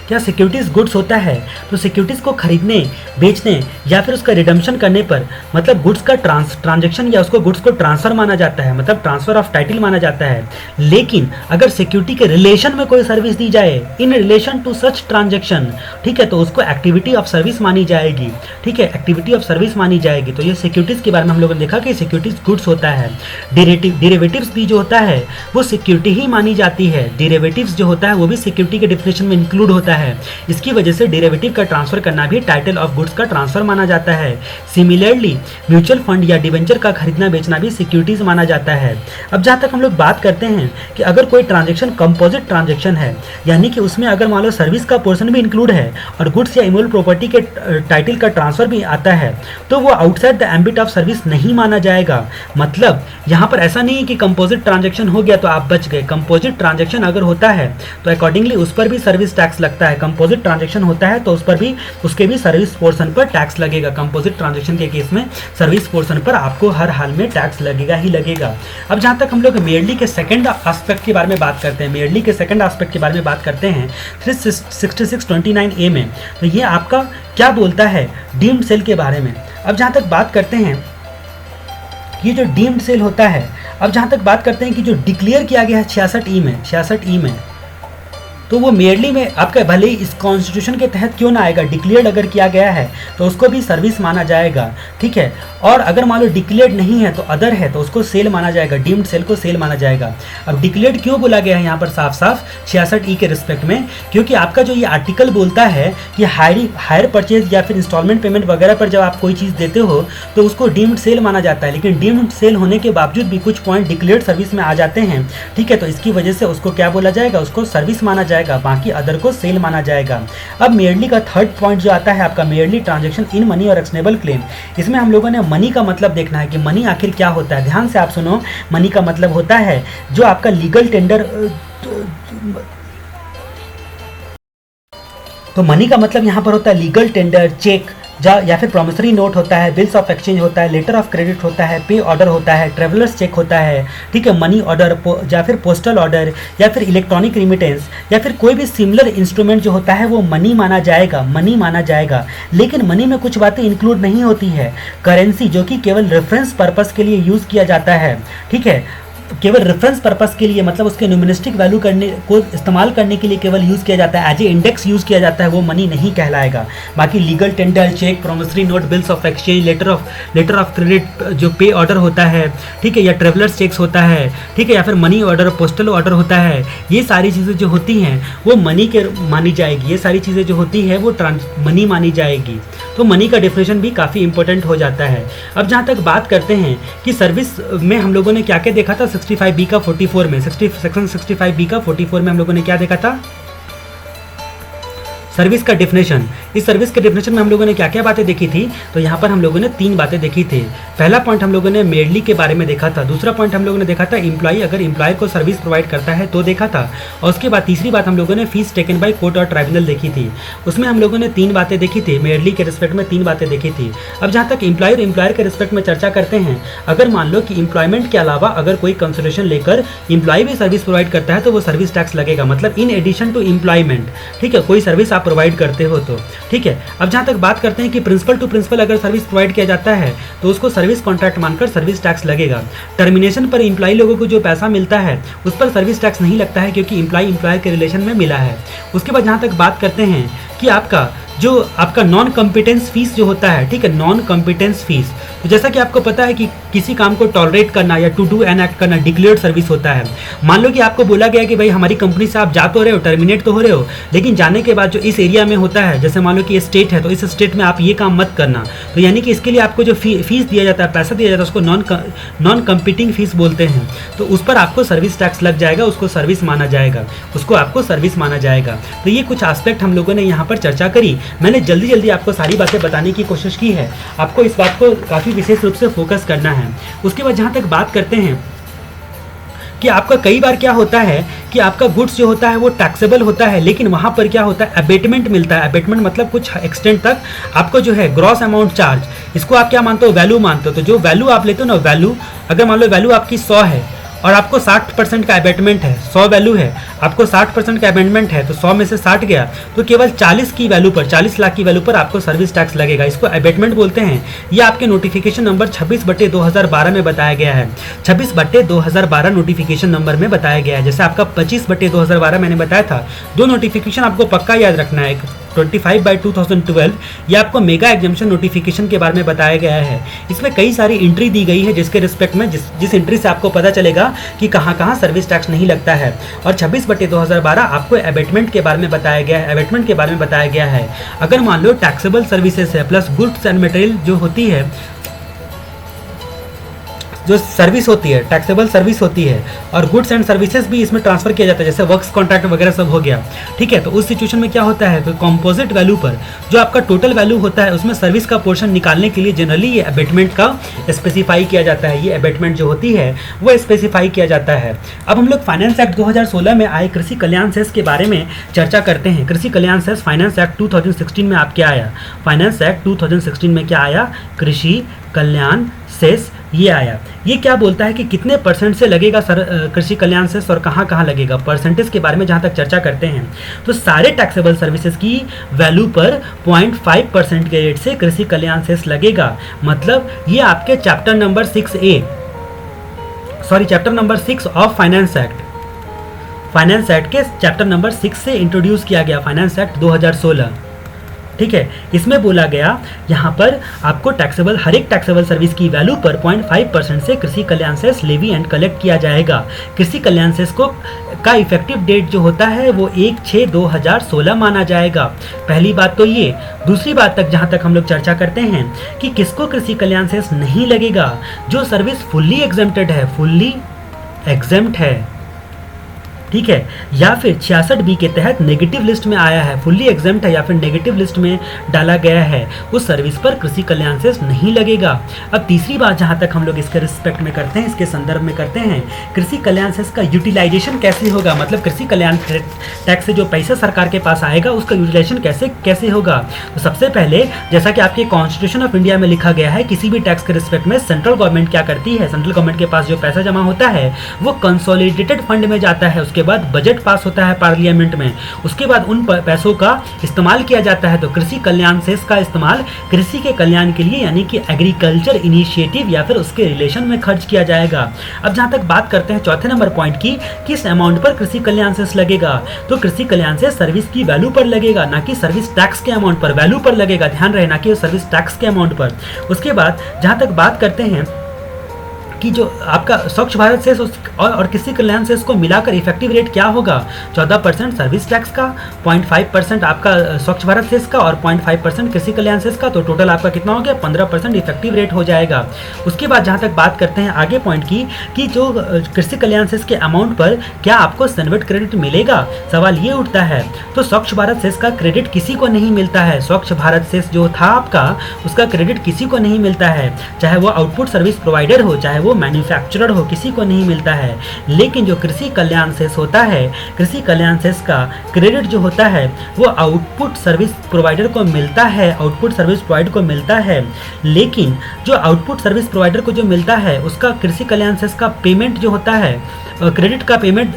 क्या सिक्योरिटीज़ गुड्स होता है? तो सिक्योरिटीज़ को खरीदने, बेचने या फिर उसका रिडम्पशन करने पर मतलब गुड्स का ट्रांजैक्शन या उसको गुड्स को ट्रांसफ़र माना जाता है, मतलब ट्रांसफ़र ऑफ टाइटल माना जाता है। लेकिन अगर सिक्योरिटी के रिलेशन में कोई सर्विस दी जाए, in relation to such transaction, ठीक है, तो उसको एक्टिविटी ऑफ सर्विस मानी जाएगी। ठीक है, एक्टिविटी ऑफ सर्विस मानी जाएगी। तो ये सिक्योरिटीज़ के बारे में हम लोगों ने देखा कि सिक्योरिटीज़ गुड्स होता है। डेरिवेटिव्स भी जो होता है वो सिक्योरिटी ही मानी जाती है। डेरिवेटिव्स जो होता है वो भी सिक्योरिटी के डिफिनेशन में इंक्लूड होता है। इसकी वजह से डेरिवेटिव का ट्रांसफर करना भी टाइटल ऑफ गुड्स का ट्रांसफर माना जाता है। सिमिलरली म्यूचुअल फंड या डिवेंचर का खरीदना बेचना भी सिक्योरिटीज माना जाता है। अब जहां तक हम लोग बात करते हैं कि अगर कोई ट्रांजैक्शन कंपोजिट ट्रांजैक्शन है, यानी कि उसमें अगर मान लो सर्विस का पोर्शन भी इंक्लूड है और गुड्स या इमूवेबल प्रॉपर्टी के टाइटल का ट्रांसफर भी आता है, तो वो outside the ambit of service नहीं माना जाएगा। मतलब यहाँ पर ऐसा नहीं है कि कंपोजिट ट्रांजैक्शन हो गया तो आप बच गए। कंपोजिट ट्रांजैक्शन अगर होता है तो अकॉर्डिंगली उस पर भी सर्विस टैक्स लगता है। कंपोजिट ट्रांजैक्शन होता है तो उस पर भी, उसके भी सर्विस पोर्शन पर टैक्स लगेगा। कंपोजिट ट्रांजैक्शन के केस में सर्विस पोर्शन पर आपको हर हाल में टैक्स लगेगा ही लगेगा। अब जहाँ तक हम लोग मेयरली के सेकंड एस्पेक्ट के बारे में बात करते हैं, मेयरली के सेकंड एस्पेक्ट के बारे में बात करते हैं 6629A में, तो ये आपका क्या बोलता है डीम्ड सेल के बारे में। अब जहाँ तक बात करते हैं ये जो डीम्ड सेल होता है, अब जहाँ तक बात करते हैं कि जो डिक्लेयर किया गया है 66E में, तो वो मेयरली में आपका भले ही इस कॉन्स्टिट्यूशन के तहत क्यों ना आएगा, डिक्लेयर्ड अगर किया गया है तो उसको भी सर्विस माना जाएगा। ठीक है, और अगर मान लो डिक्लेयर्ड नहीं है तो अदर है तो उसको सेल माना जाएगा, डीम्ड सेल को सेल माना जाएगा। अब डिक्लेयर्ड क्यों बोला गया है यहाँ पर साफ साफ 66E के रिस्पेक्ट में, क्योंकि आपका जो ये आर्टिकल बोलता है कि हायर परचेज या फिर इंस्टॉलमेंट पेमेंट वगैरह पर जब आप कोई चीज़ देते हो तो उसको डीम्ड सेल माना जाता है। लेकिन डीम्ड सेल होने के बावजूद भी कुछ पॉइंट डिक्लेयर्ड सर्विस में आ जाते हैं। ठीक है, तो इसकी वजह से उसको क्या बोला जाएगा, उसको सर्विस माना जाएगा, बाकी अदर को सेल माना जाएगा। अब मेयरली का थर्ड पॉइंट जो आता है आपका मेयरली ट्रांजैक्शन इन मनी और एक्शनेबल क्लेम। इसमें हम लोगों ने मनी का मतलब देखना है कि मनी आखिर क्या होता है। ध्यान से आप सुनो, मनी का मतलब होता है जो आपका लीगल टेंडर, तो मनी का मतलब यहाँ पर होता है लीगल टेंडर, चेक या फिर प्रॉमिसरी नोट होता है, बिल्स ऑफ एक्सचेंज होता है, लेटर ऑफ क्रेडिट होता है, पे ऑर्डर होता है, ट्रेवलर्स चेक होता है। ठीक है, मनी ऑर्डर या फिर पोस्टल ऑर्डर या फिर इलेक्ट्रॉनिक रिमिटेंस या फिर कोई भी सिमिलर इंस्ट्रूमेंट जो होता है वो मनी माना जाएगा, मनी माना जाएगा। लेकिन मनी में कुछ बातें इंक्लूड नहीं होती है। करेंसी जो कि केवल रेफरेंस पर्पस के लिए यूज़ किया जाता है, ठीक है, केवल रेफरेंस पर्पस के लिए, मतलब उसके न्यूमरिस्टिक वैल्यू करने को इस्तेमाल करने के लिए केवल यूज़ किया जाता है, एज ए इंडेक्स यूज़ किया जाता है, वो मनी नहीं कहलाएगा। बाकी legal tender, cheque, promissory note, bills of exchange, letter of credit, जो पे ऑर्डर होता है, ठीक है, या ट्रेवलर्स चेक्स होता है, ठीक है, या फिर मनी ऑर्डर, पोस्टल ऑर्डर होता है, ये सारी चीज़ें जो होती हैं वो मनी के मानी जाएगी। ये सारी चीज़ें जो होती है वो मनी मानी जाएगी। तो मनी का डिफिनेशन भी काफ़ी इंपॉर्टेंट हो जाता है। अब जहाँ तक बात करते हैं कि सर्विस में हम लोगों ने क्या क्या देखा था 65B का 44 में, सेक्शन 65B का 44 में हम लोगों ने क्या देखा था, सर्विस का डिफिनेशन। इस सर्विस के डिफिनेशन में हम लोगों ने क्या क्या बातें देखी थी, तो यहाँ पर हम लोगों ने 3 बातें देखी थी। पहला पॉइंट हम लोगों ने मेयरली के बारे में देखा था, दूसरा पॉइंट हम लोगों ने देखा था एम्प्लॉय अगर एम्प्लॉयर को सर्विस प्रोवाइड करता है तो देखा था, और उसके बाद तीसरी बात हम लोगों ने फीस टेकन बाय कोर्ट और ट्राइब्यूनल देखी थी। उसमें हम लोगों ने 3 बातें देखी थी, मेयरली के रिस्पेक्ट में 3 बातें देखी थी। अब जहाँ तक एम्प्लॉयर के रिस्पेक्ट में चर्चा करते हैं, अगर मान लो कि एम्प्लॉयमेंट के अलावा अगर कोई कंसिडरेशन लेकर एम्प्लॉय भी सर्विस प्रोवाइड करता है तो वो सर्विस टैक्स लगेगा, मतलब इन एडिशन टू एम्प्लॉयमेंट। ठीक है, कोई सर्विस आप प्रोवाइड करते हो तो ठीक है। अब जहाँ तक बात करते हैं कि प्रिंसिपल टू प्रिंसिपल अगर सर्विस प्रोवाइड किया जाता है तो उसको सर्विस कॉन्ट्रैक्ट मानकर सर्विस टैक्स लगेगा। टर्मिनेशन पर एम्प्लॉय लोगों को जो पैसा मिलता है उस पर सर्विस टैक्स नहीं लगता है, क्योंकि एम्प्लॉयर के रिलेशन में मिला है। उसके बाद जहाँ तक बात करते हैं कि आपका जो आपका नॉन कॉम्पिटेंस फीस जो होता है, ठीक है, नॉन कॉम्पिटेंस फीस। तो जैसा कि आपको पता है कि किसी काम को टॉलरेट करना या टू डू एन एक्ट करना डिक्लेयर्ड सर्विस होता है। मान लो कि आपको बोला गया कि भाई हमारी कंपनी से आप जा तो रहे हो, टर्मिनेट तो हो रहे हो, लेकिन जाने के बाद जो इस एरिया में होता है, जैसे मान लो कि ये स्टेट है तो इस स्टेट में आप ये काम मत करना, तो यानी कि इसके लिए आपको जो फीस दिया जाता है, पैसा दिया जाता है, उसको नॉन कम्पिटिंग फीस बोलते हैं। तो उस पर आपको सर्विस टैक्स लग जाएगा, उसको सर्विस माना जाएगा, उसको आपको सर्विस माना जाएगा। तो ये कुछ एस्पेक्ट हम लोगों ने यहाँ पर चर्चा करी। मैंने जल्दी जल्दी आपको सारी बातें बताने की कोशिश की है, आपको इस बात को काफ़ी विशेष रूप से फोकस करना है। उसके बाद जहाँ तक बात करते हैं कि आपका कई बार क्या होता है कि आपका गुड्स जो होता है वो टैक्सेबल होता है, लेकिन वहाँ पर क्या होता है, अबेटमेंट मिलता है। अबेटमेंट मतलब कुछ एक्सटेंट तक आपको जो है ग्रॉस अमाउंट चार्ज, इसको आप क्या मानते हो, वैल्यू मानते हो। तो जो वैल्यू आप लेते हो ना, वैल्यू अगर मान लो वैल्यू आपकी 100 है और आपको 60% का अबेटमेंट है, 100 वैल्यू है, आपको 60% का अबेटमेंट है, तो 100 में से 60 गया तो केवल 40 की वैल्यू पर, 40 लाख की वैल्यू पर आपको सर्विस टैक्स लगेगा। इसको अबेटमेंट बोलते हैं। ये आपके नोटिफिकेशन नंबर 26/2012 में बताया गया है। 26/2012 नोटिफिकेशन नंबर में बताया गया है। जैसे आपका 25/2012 मैंने बताया था, दो नोटिफिकेशन आपको पक्का याद रखना है। 25/2012 ये आपको मेगा एग्जाम्शन नोटिफिकेशन के बारे में बताया गया है। इसमें कई सारी एंट्री दी गई है, जिसके रिस्पेक्ट में जिस एंट्री से आपको पता चलेगा कि कहाँ कहाँ सर्विस टैक्स नहीं लगता है। और 26/2012 आपको अबेटमेंट के बारे में बताया गया है। अबेटमेंट के बारे में बताया गया है, अगर मान लो टैक्सेबल सर्विसेज है प्लस गुड्स एंड मटेरियल जो होती है, जो सर्विस होती है, टैक्सेबल सर्विस होती है, और गुड्स एंड सर्विसेज भी इसमें ट्रांसफर किया जाता है, जैसे वर्क्स कॉन्ट्रैक्ट वगैरह सब हो गया, ठीक है। तो उस सिचुएशन में क्या होता है, तो कंपोजिट वैल्यू पर जो आपका टोटल वैल्यू होता है उसमें सर्विस का पोर्शन निकालने के लिए जनरली ये अबेटमेंट का स्पेसिफाई किया जाता है। ये अबेटमेंट जो होती है वो स्पेसिफाई किया जाता है। अब हम लोग फाइनेंस एक्ट 2016 में आए कृषि कल्याण सेस के बारे में चर्चा करते हैं। कृषि कल्याण सेस फाइनेंस एक्ट 2016 में आप क्या आया, फाइनेंस एक्ट 2016 में क्या आया, कृषि कल्याण सेस ये आया। ये क्या बोलता है कि कितने % से लगेगा कृषि कल्याण सेस और कहाँ कहाँ लगेगा, परसेंटेज के बारे में जहाँ तक चर्चा करते हैं तो सारे टैक्सेबल सर्विसेज की वैल्यू पर 0.5% के रेट से कृषि कल्याण सेस लगेगा। मतलब ये आपके chapter number 6 of finance act के चैप्टर नंबर 6 से इंट्रोड्यूस किया गया फाइनेंस एक्ट 2016, ठीक है। इसमें बोला गया यहाँ पर आपको टैक्सेबल, हर एक टैक्सेबल सर्विस की वैल्यू पर 0.5% से कृषि कल्याण सेस लेवी एंड कलेक्ट किया जाएगा। कृषि कल्याण सेस को का इफेक्टिव डेट जो होता है वो 1/6/2016 माना जाएगा। पहली बात तो ये। दूसरी बात तक जहाँ तक हम लोग चर्चा करते हैं कि किसको कृषि कल्याण सेस नहीं लगेगा, जो सर्विस फुल्ली एग्जेम्प्टेड है, फुल्ली एग्जेम्प्ट है, ठीक है, या फिर 66B के तहत नेगेटिव लिस्ट में आया है, फुल्ली एग्जेम्प्ट है या फिर नेगेटिव लिस्ट में डाला गया है, उस सर्विस पर कृषि कल्याण सेस नहीं लगेगा। अब तीसरी बात जहां तक हम लोग इसके रिस्पेक्ट में करते हैं, इसके संदर्भ में करते हैं, कृषि कल्याण सेस का यूटिलाइजेशन कैसे होगा, मतलब कृषि कल्याण टैक्स से जो पैसा सरकार के पास आएगा उसका यूटिलाइजेशन कैसे होगा। तो सबसे पहले जैसा कि आपके कॉन्स्टिट्यूशन ऑफ इंडिया में लिखा गया है, किसी भी टैक्स के रिस्पेक्ट में सेंट्रल गवर्नमेंट क्या करती है, सेंट्रल गवर्नमेंट के पास जो पैसा जमा होता है वो कंसोलिडेटेड फंड में जाता है, उसके बाद बजट पास होता है पार्लियामेंट में, उसके बाद उन पैसों का इस्तेमाल किया जाता है। तो कृषि कल्याण सेस का इस्तेमाल कृषि के कल्याण के लिए यानी कि एग्रीकल्चर इनिशिएटिव या फिर उसके रिलेशन में खर्च किया जाएगा। अब जहां तक बात करते हैं चौथे नंबर पॉइंट की, किस अमाउंट पर कृषि कल्याण सेस लगेगा, तो कृषि कल्याण सेस सर्विस की वैल्यू पर लगेगा, ना कि सर्विस टैक्स के अमाउंट पर, वैल्यू पर लगेगा, ध्यान रहे, ना कि सर्विस टैक्स के अमाउंट पर। उसके बाद जहां तक बात करते हैं कि जो आपका स्वच्छ भारत सेस और कृषि कल्याण सेस को मिलाकर इफेक्टिव रेट क्या होगा, 14% सर्विस टैक्स का, 0.5% आपका स्वच्छ भारत सेस का और 0.5% कृषि कल्याण सेस का, तो टोटल आपका कितना हो गया, 15% इफेक्टिव रेट हो जाएगा। उसके बाद जहाँ तक बात करते हैं आगे पॉइंट की कि जो कृषि कल्याण सेस के अमाउंट पर क्या आपको सनवेट क्रेडिट मिलेगा, सवाल ये उठता है। तो स्वच्छ भारत सेस का क्रेडिट किसी को नहीं मिलता है, स्वच्छ भारत सेस जो था आपका उसका क्रेडिट किसी को नहीं मिलता है, चाहे वो आउटपुट सर्विस प्रोवाइडर हो, चाहे वो मैन्युफैक्चरर हो, किसी को नहीं मिलता है। लेकिन जो कृषि कल्याण सेस होता है, कृषि कल्याण सेस का क्रेडिट जो होता है वो आउटपुट सर्विस प्रोवाइडर को मिलता है, आउटपुट सर्विस प्रोवाइडर को मिलता है। लेकिन जो आउटपुट सर्विस प्रोवाइडर को जो मिलता है उसका कृषि कल्याण सेस का पेमेंट जो होता है, क्रेडिट का पेमेंट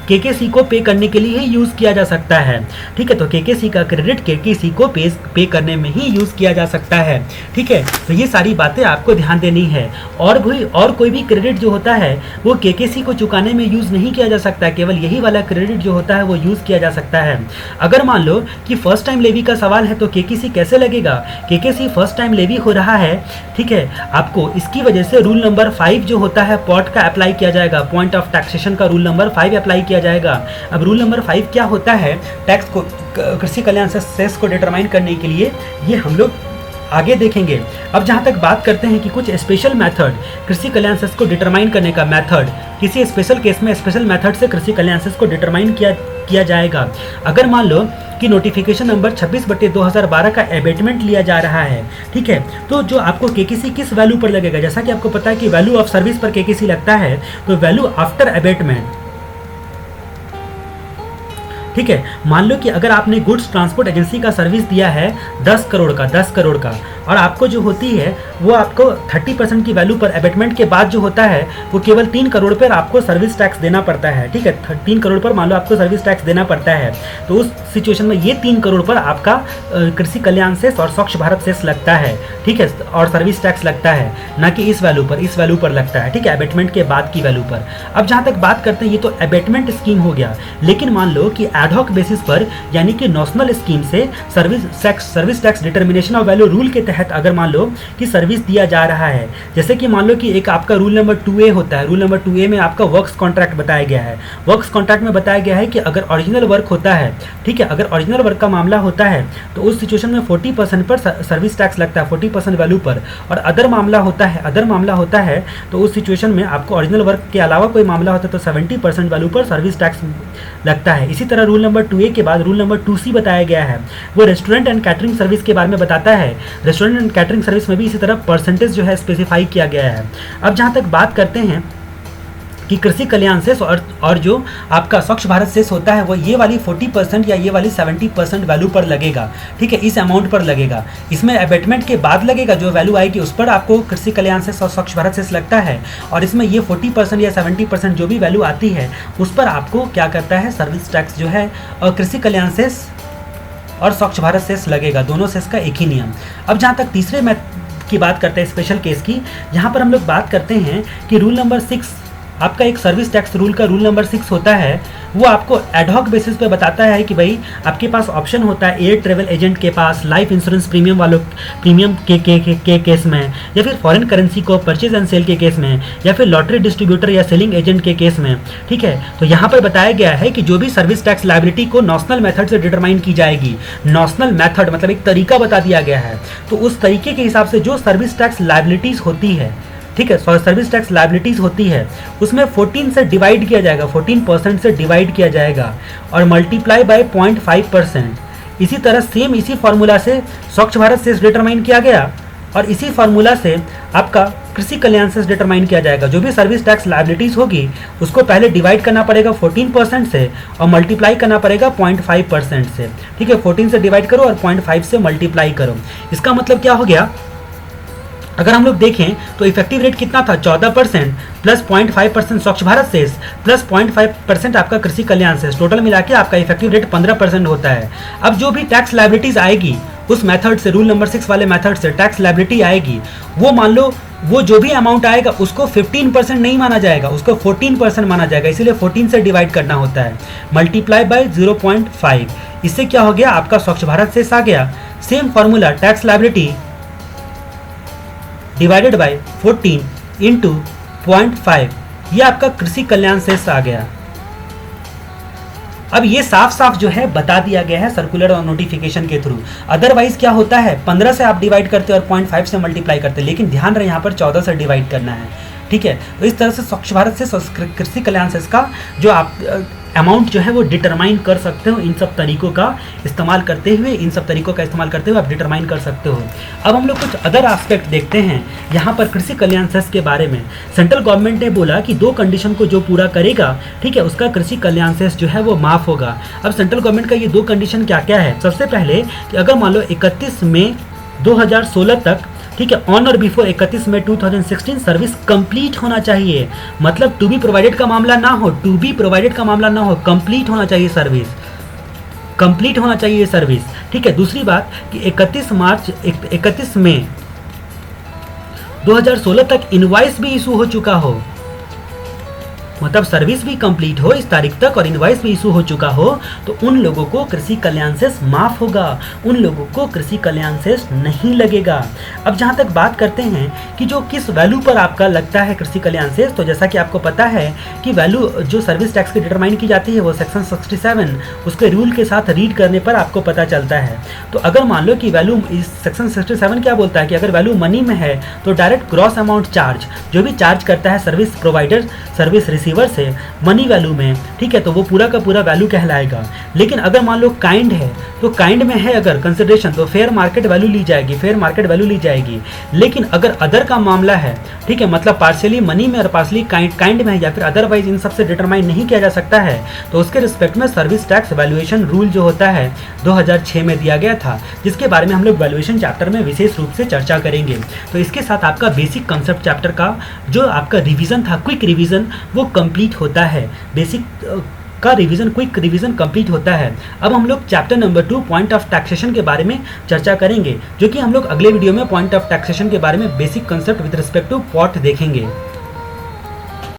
केकेसी को पे करने के लिए ही यूज़ किया जा सकता है। ठीक है, तो केकेसी का क्रेडिट केकेसी को पे करने में ही यूज़ किया जा सकता है। ठीक है, तो ये सारी बातें आपको ध्यान देनी है। और कोई भी क्रेडिट जो होता है वो केकेसी को चुकाने में यूज़ नहीं किया जा सकता, केवल यही वाला क्रेडिट जो होता है वो यूज़ किया जा सकता है। अगर मान लो कि फर्स्ट टाइम लेवी का सवाल है तो केकेसी कैसे लगेगा? केकेसी फर्स्ट टाइम लेवी हो रहा है, ठीक है, आपको इसकी वजह से रूल नंबर 5 जो होता है पॉट का अप्लाई किया जाएगा, पॉइंट ऑफ टैक्सेशन का रूल नंबर 5 अप्लाई किया जाएगा। अब रूल नंबर 5 क्या होता है टैक्स को, कृषि कल्याण सेस को डिटरमाइन करने के लिए, ये हम लोग आगे देखेंगे। अब जहाँ तक बात करते हैं कि कुछ स्पेशल मेथड कृषि कल्याण सेस को डिटरमाइन करने का मेथड, किसी स्पेशल केस में स्पेशल मेथड से कृषि कल्याण सेस को डिटरमाइन किया जाएगा। अगर मान लो कि नोटिफिकेशन नंबर 26/2012 का एबेटमेंट लिया जा रहा है, ठीक है, तो जो आपको केकेसी किस वैल्यू पर लगेगा, जैसा कि आपको पता है कि वैल्यू ऑफ सर्विस पर केकेसी लगता है, तो वैल्यू आफ्टर एबेटमेंट, ठीक है। मान लो कि अगर आपने गुड्स ट्रांसपोर्ट एजेंसी का सर्विस दिया है 10 करोड़ का और आपको जो होती है वो आपको 30% की वैल्यू पर एबेटमेंट के बाद जो होता है वो केवल 3 करोड़ पर आपको सर्विस टैक्स देना पड़ता है। ठीक है, 3 करोड़ पर मान लो आपको सर्विस टैक्स देना पड़ता है, तो उस सिचुएशन में ये 3 करोड़ पर आपका कृषि कल्याण सेस और स्वच्छ भारत सेस लगता है। ठीक है, और सर्विस टैक्स लगता है, ना कि इस वैल्यू पर लगता है। ठीक है, एबेटमेंट के बाद की वैल्यू पर। अब जहाँ तक बात करते हैं, ये तो एबेटमेंट स्कीम हो गया, लेकिन मान लो कि एडहॉक बेसिस पर यानी कि नेशनल स्कीम से service tax determination of value rule के तहत अगर मान लो कि सर्विस दिया जा रहा है, जैसे कि मान लो कि एक आपका रूल नंबर 2A होता है, रूल नंबर 2A में आपका वर्क्स कॉन्ट्रैक्ट बताया गया है। वर्क्स कॉन्ट्रैक्ट में बताया गया है कि अगर ओरिजिनल वर्क होता है, ठीक है, अगर ओरिजिनल वर्क का मामला होता है तो उस सिचुएशन में 40% पर सर्विस टैक्स लगता है, 40% वैल्यू पर। और अदर मामला होता है तो उस सिचुएशन में आपको ओरिजिनल वर्क के अलावा कोई मामला होता है तो 70% वैल्यू पर सर्विस टैक्स लगता है। इसी तरह रूल नंबर 2A के बाद रूल नंबर 2C बताया गया है, वो रेस्टोरेंट एंड कैटरिंग सर्विस के बारे में बताता है। रेस्टोरेंट एंड कैटरिंग सर्विस में भी इसी तरह परसेंटेज जो है स्पेसिफाई किया गया है। अब जहाँ तक बात करते हैं कि कृषि कल्याण सेस और जो आपका स्वच्छ भारत सेस होता है वो ये वाली 40% या ये वाली 70% वैल्यू पर लगेगा। ठीक है, इस अमाउंट पर लगेगा। इसमें एबेटमेंट के बाद लगेगा, जो वैल्यू आएगी उस पर आपको कृषि कल्याण सेस और स्वच्छ भारत सेस लगता है। और इसमें ये 40% या 70% जो भी वैल्यू आती है उस पर आपको क्या करता है, सर्विस टैक्स जो है और कृषि कल्याण सेस और स्वच्छ भारत सेस लगेगा। दोनों सेस का एक ही नियम। अब जहाँ तक तीसरे की बात करते हैं स्पेशल केस की, यहाँ पर हम लोग बात करते हैं कि रूल नंबर 6 आपका एक सर्विस टैक्स रूल का रूल नंबर 6 होता है, वो आपको एडहॉक बेसिस पे बताता है कि भाई आपके पास ऑप्शन होता है एयर ट्रेवल एजेंट के पास लाइफ इंश्योरेंस प्रीमियम के केस में, या फिर फॉरेन करेंसी को परचेज एंड सेल के केस में, या फिर लॉटरी डिस्ट्रीब्यूटर या सेलिंग एजेंट के केस में। ठीक है, तो यहाँ पर बताया गया है कि जो भी सर्विस टैक्स लायबिलिटी को नेशनल मेथड से डिटरमाइन की जाएगी, नेशनल मेथड मतलब एक तरीका बता दिया गया है, तो उस तरीके के हिसाब से जो सर्विस टैक्स लायबिलिटीज होती है, ठीक है, सर्विस टैक्स लायबिलिटीज होती है, उसमें 14 से डिवाइड किया जाएगा, 14% से डिवाइड किया जाएगा और मल्टीप्लाई बाय 0.5%। इसी तरह सेम इसी फॉर्मूला से स्वच्छ भारत सेस डिटरमाइन किया गया और इसी फॉर्मूला से आपका कृषि कल्याण सेस डिटरमाइन किया जाएगा। जो भी सर्विस टैक्स लायबिलिटीज होगी उसको पहले डिवाइड करना पड़ेगा 14% से और मल्टीप्लाई करना पड़ेगा 0.5% से। ठीक है, 14 से डिवाइड करो और 0.5 से मल्टीप्लाई करो। इसका मतलब क्या हो गया, अगर हम लोग देखें तो इफेक्टिव रेट कितना था, 14% प्लस 0.5% स्वच्छ भारत सेस प्लस 0.5% आपका कृषि कल्याण सेस, टोटल मिला के आपका इफेक्टिव रेट 15% होता है। अब जो भी टैक्स लायबिलिटीज आएगी उस मेथड से, रूल नंबर 6 वाले मेथड से टैक्स लायबिलिटी आएगी, वो मान लो वो जो भी अमाउंट आएगा उसको 15% नहीं माना जाएगा, उसको 14% माना जाएगा, इसीलिए 14 से डिवाइड करना होता है, मल्टीप्लाई बाय 0.5। इससे क्या हो गया, आपका स्वच्छ भारत सेस आ गया। Same formula, tax liability divided by 14 into 0.5, ये आपका कृषि कल्याण सेस आ गया। अब ये साफ साफ जो है बता दिया गया है सर्कुलर और नोटिफिकेशन के थ्रू। अदरवाइज क्या होता है, 15 से आप डिवाइड करते हैं और 0.5 से मल्टीप्लाई करते हैं, लेकिन ध्यान रहे यहाँ पर 14 से डिवाइड करना है। ठीक है, तो इस तरह से स्वच्छ भारत से कृषि कल्याण सेस का जो आप अमाउंट जो है वो डिटरमाइन कर सकते हो। इन सब तरीकों का इस्तेमाल करते हुए आप डिटरमाइन कर सकते हो। अब हम लोग कुछ अदर एस्पेक्ट देखते हैं यहाँ पर कृषि कल्याण सेस के बारे में। सेंट्रल गवर्नमेंट ने बोला कि 2 कंडीशन को जो पूरा करेगा, ठीक है, उसका कृषि कल्याण सेस जो है वो माफ़ होगा। अब सेंट्रल गवर्नमेंट का ये 2 कंडीशन क्या क्या है। सबसे पहले कि अगर मान लो 31 मई 2016 तक ठीक है, ऑन और बिफोर 31 मई 2016 सर्विस कंप्लीट होना चाहिए। मतलब टू बी प्रोवाइडेड का मामला ना हो, टू बी प्रोवाइडेड का मामला ना हो, कंप्लीट होना चाहिए सर्विस, कंप्लीट होना चाहिए सर्विस। ठीक है, दूसरी बात कि 31 मई 2016 तक इनवॉइस भी इशू हो चुका हो, मतलब सर्विस भी कंप्लीट हो इस तारीख तक और इनवॉइस भी इशू हो चुका हो, तो उन लोगों को कृषि कल्याण सेस माफ होगा, उन लोगों को कृषि कल्याण सेस नहीं लगेगा। अब जहां तक बात करते हैं कि जो किस वैल्यू पर आपका लगता है कृषि कल्याण सेस, तो जैसा कि आपको पता है कि वैल्यू जो सर्विस टैक्स की डिटरमाइन की जाती है वो सेक्शन 67 उसके रूल के साथ रीड करने पर आपको पता चलता है। तो अगर मान लो कि वैल्यू इस सेक्शन 67 क्या बोलता है कि अगर वैल्यू मनी में है तो डायरेक्ट ग्रॉस अमाउंट चार्ज, जो भी चार्ज करता है सर्विस प्रोवाइडर सर्विस रिसीवर से मनी वैल्यू में, ठीक है, तो वो पूरा का पूरा वैल्यू कहलाएगा। लेकिन अगर मान लो काइंड है, तो काइंड में है अगर कंसिडरेशन तो फेयर मार्केट वैल्यू ली जाएगी, फेयर मार्केट वैल्यू ली जाएगी। लेकिन अगर अदर का मामला है, ठीक है, मतलब पार्शियली मनी में और पार्शियली काइंड में है या फिर अदरवाइज इन सबसे डिटरमाइन नहीं किया जा सकता है, तो उसके रिस्पेक्ट में सर्विस टैक्स वैल्यूएशन रूल जो होता है 2006 में दिया गया था, जिसके बारे में हम लोग वैल्यूएशन चैप्टर में विशेष रूप से चर्चा करेंगे। तो इसके साथ आपका बेसिक कंसेप्ट चैप्टर का जो आपका रिवीजन था, क्विक रिवीजन, वो कंप्लीट होता है। बेसिक का रिवीजन, क्विक रिवीजन कंप्लीट होता है। अब हम लोग chapter number 2 point of taxation के बारे में चर्चा करेंगे, जो कि हम लोग अगले वीडियो में पॉइंट ऑफ टैक्सेशन के बारे में basic concept with respect to POT देखेंगे।